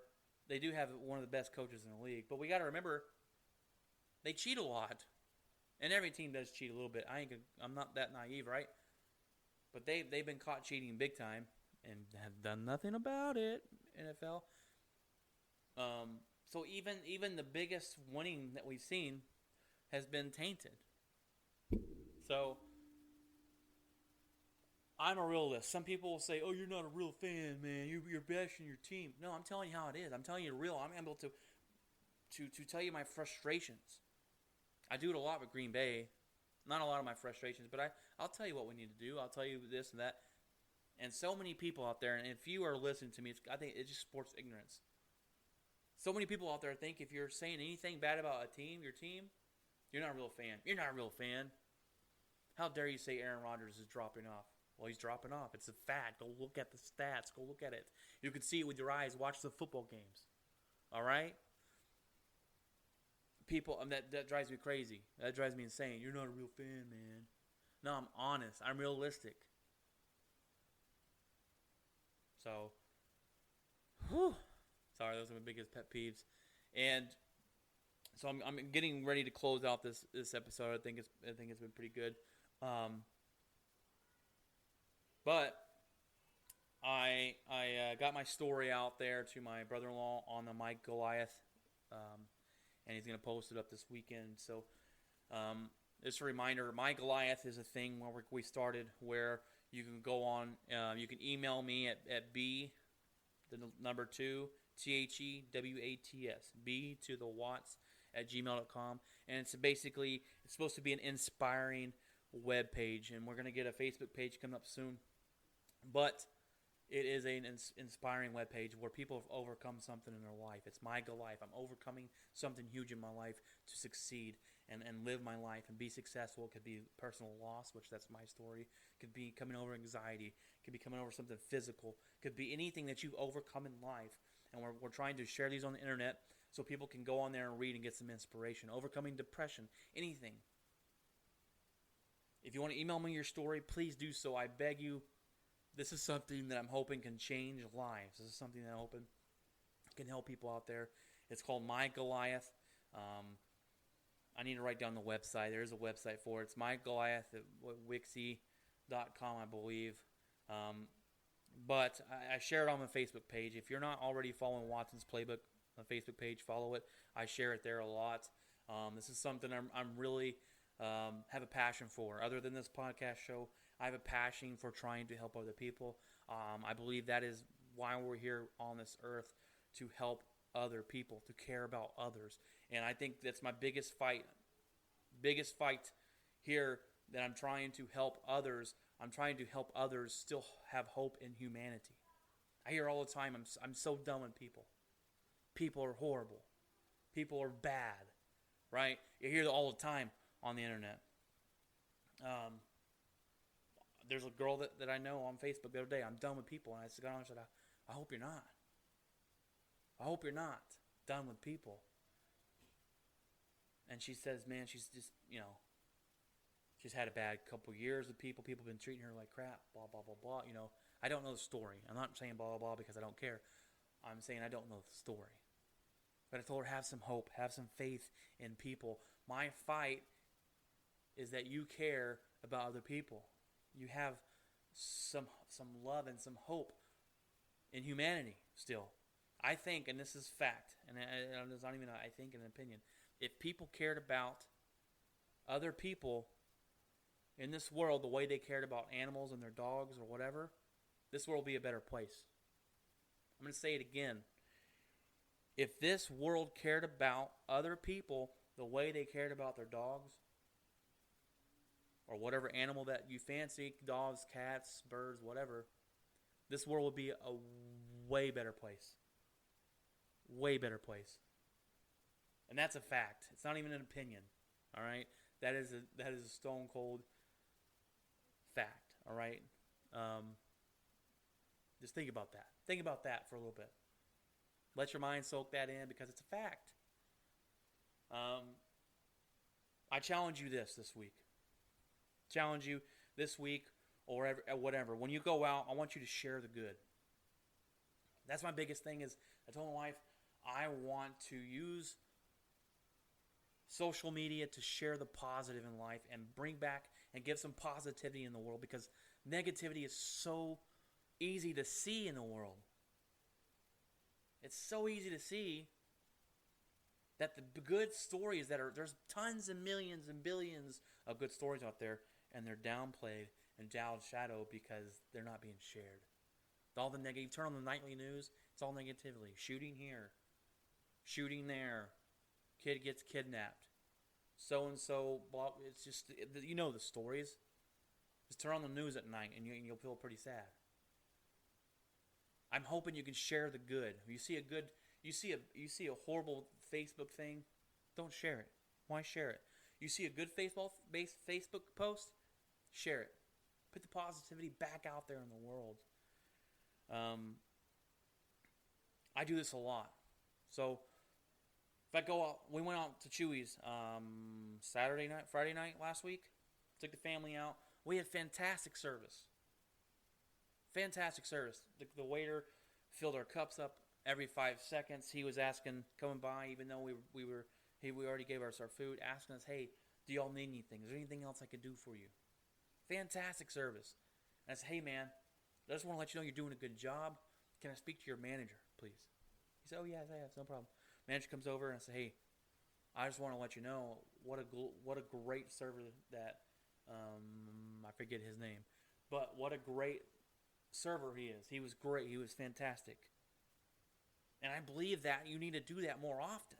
they do have one of the best coaches in the league. But we got to remember, they cheat a lot. And every team does cheat a little bit. I'm not that naive, right? But they've been caught cheating big time and have done nothing about it, NFL. So even the biggest winning that we've seen has been tainted. So I'm a realist. Some people will say, "Oh, you're not a real fan, man. You're bashing your team." No, I'm telling you how it is. I'm telling you the real. I'm able to tell you my frustrations. I do it a lot with Green Bay. Not a lot of my frustrations, but I'll tell you what we need to do. I'll tell you this and that. And so many people out there, and if you are listening to me, I think it's just sports ignorance. So many people out there think if you're saying anything bad about your team, you're not a real fan. You're not a real fan. How dare you say Aaron Rodgers is dropping off? Well, he's dropping off. It's a fact. Go look at the stats. Go look at it. You can see it with your eyes. Watch the football games. All right? People, that drives me crazy. That drives me insane. You're not a real fan, man. No, I'm honest. I'm realistic. So, whew. Sorry, those are my biggest pet peeves. And so I'm getting ready to close out this episode. I think it's been pretty good. But I got my story out there to my brother-in-law on the Mike Goliath, and he's going to post it up this weekend. So just a reminder, My Goliath is a thing where we started where you can go on, you can email me at B, the number 2, THEWATS, B to the Watts at gmail.com. And it's supposed to be an inspiring web page. And we're going to get a Facebook page coming up soon. But it is an inspiring web page where people have overcome something in their life. It's My Goliath. I'm overcoming something huge in my life to succeed and live my life and be successful. It could be personal loss, which that's my story. It could be coming over anxiety. It could be coming over something physical. It could be anything that you've overcome in life. And we're trying to share these on the internet so people can go on there and read and get some inspiration. Overcoming depression, anything. If you want to email me your story, please do so. I beg you. This is something that I'm hoping can change lives. This is something that I'm hoping can help people out there. It's called My Goliath. I need to write down the website. There is a website for it. It's MyGoliath at Wixie.com, I believe. But I share it on my Facebook page. If you're not already following Watson's Playbook on the Facebook page, follow it. I share it there a lot. This is something I'm really have a passion for. Other than this podcast show, I have a passion for trying to help other people. I believe that is why we're here on this earth, to help other people, to care about others. And I think that's my biggest fight here, that I'm trying to help others. I'm trying to help others still have hope in humanity. I hear all the time, I'm so done with people. People are horrible. People are bad, right? You hear it all the time on the internet. There's a girl that I know on Facebook the other day. I'm done with people. And I got on and said, I hope you're not. I hope you're not done with people. And she says, man, she's she's had a bad couple years with people. People have been treating her like crap, blah, blah, blah, blah. I don't know the story. I'm not saying blah, blah, blah because I don't care. I'm saying I don't know the story. But I told her, have some hope, have some faith in people. My fight is that you care about other people. You have some love and some hope in humanity still. I think, and this is fact, and it's not even I think an opinion, if people cared about other people in this world the way they cared about animals and their dogs or whatever, this world will be a better place. I'm going to say it again. If this world cared about other people the way they cared about their dogs or whatever animal that you fancy, dogs, cats, birds, whatever, this world would be a way better place. Way better place. And that's a fact. It's not even an opinion. All right? That is a stone cold fact. All right? Just think about that. Think about that for a little bit. Let your mind soak that in because it's a fact. I challenge you this week. Challenge you this week or whatever. When you go out, I want you to share the good. That's my biggest thing is I told my wife I want to use social media to share the positive in life and bring back and give some positivity in the world because negativity is so easy to see in the world. It's so easy to see that the good stories there's tons and millions and billions of good stories out there and they're downplayed and shadowed because they're not being shared. All the negative, turn on the nightly news, it's all negativity. Shooting here, shooting there, kid gets kidnapped, so-and-so, blah, it's just, the stories. Just turn on the news at night and you'll feel pretty sad. I'm hoping you can share the good. You see a horrible Facebook thing, don't share it. Why share it? You see a good Facebook post, share it. Put the positivity back out there in the world. I do this a lot. So if I go out, we went out to Chewy's Friday night last week. Took the family out. We had fantastic service. Fantastic service. The waiter filled our cups up every 5 seconds. He was coming by, even though we already gave us our food, asking us, hey, do y'all need anything? Is there anything else I could do for you? Fantastic service. And I said, hey, man, I just want to let you know you're doing a good job. Can I speak to your manager, please? He said, oh, yeah, no problem. Manager comes over and I said, hey, I just want to let you know what a great server that, I forget his name, but what a great server he is. He was great. He was fantastic. And I believe that you need to do that more often.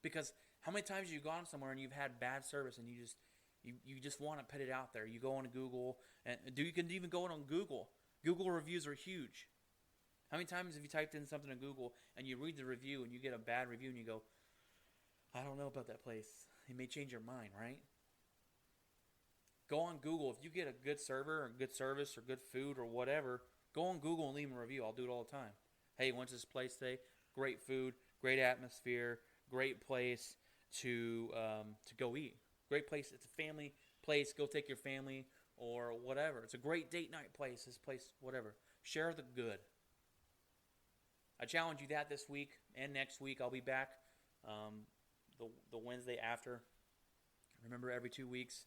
Because how many times have you gone somewhere and you've had bad service and you just want to put it out there? You go on Google, and you can even go on Google. Google reviews are huge. How many times have you typed in something in Google and you read the review and you get a bad review and you go, I don't know about that place. It may change your mind, right? Go on Google. If you get a good server or good service or good food or whatever, go on Google and leave a review. I'll do it all the time. Hey, went to this place today. Great food, great atmosphere, great place to go eat. Great place. It's a family place. Go take your family or whatever. It's a great date night place. This place, whatever. Share the good. I challenge you that this week and next week. I'll be back the Wednesday after. Remember, every 2 weeks.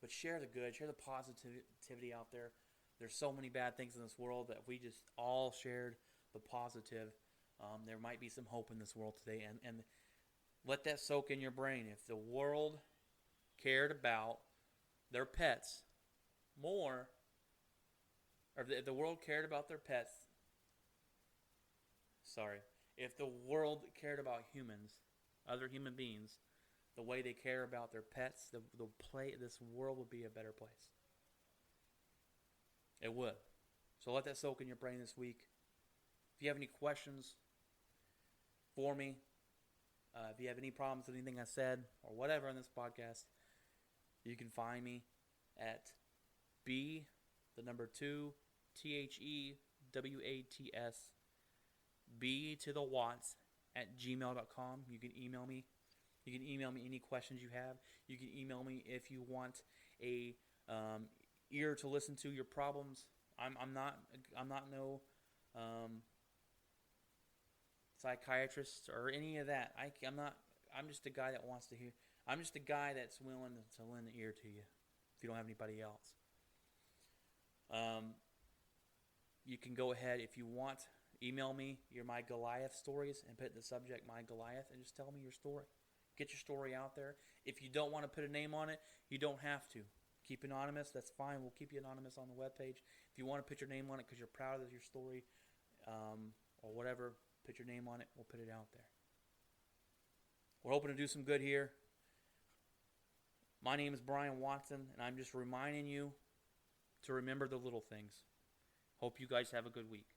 But share the good. Share the positivity out there. There's so many bad things in this world that if we just all shared the positive, there might be some hope in this world today. And let that soak in your brain. If the world cared about their pets more, or if the world cared about their pets, if the world cared about humans, other human beings, the way they care about their pets, this world would be a better place. It would. So let that soak in your brain this week. If you have any questions for me, if you have any problems with anything I said or whatever on this podcast, you can find me at B, the number 2, THEWATS, B to the Watts at gmail.com. You can email me. You can email me any questions you have. You can email me if you want a ear to listen to your problems. I'm not no psychiatrist or any of that. I'm not. I'm just a guy that wants to hear. I'm just a guy that's willing to lend an ear to you. If you don't have anybody else, you can go ahead if you want. Email me your My Goliath stories and put in the subject My Goliath and just tell me your story. Get your story out there. If you don't want to put a name on it, you don't have to. Keep anonymous. That's fine. We'll keep you anonymous on the webpage. If you want to put your name on it because you're proud of your story or whatever, put your name on it. We'll put it out there. We're hoping to do some good here. My name is Brian Watson, and I'm just reminding you to remember the little things. Hope you guys have a good week.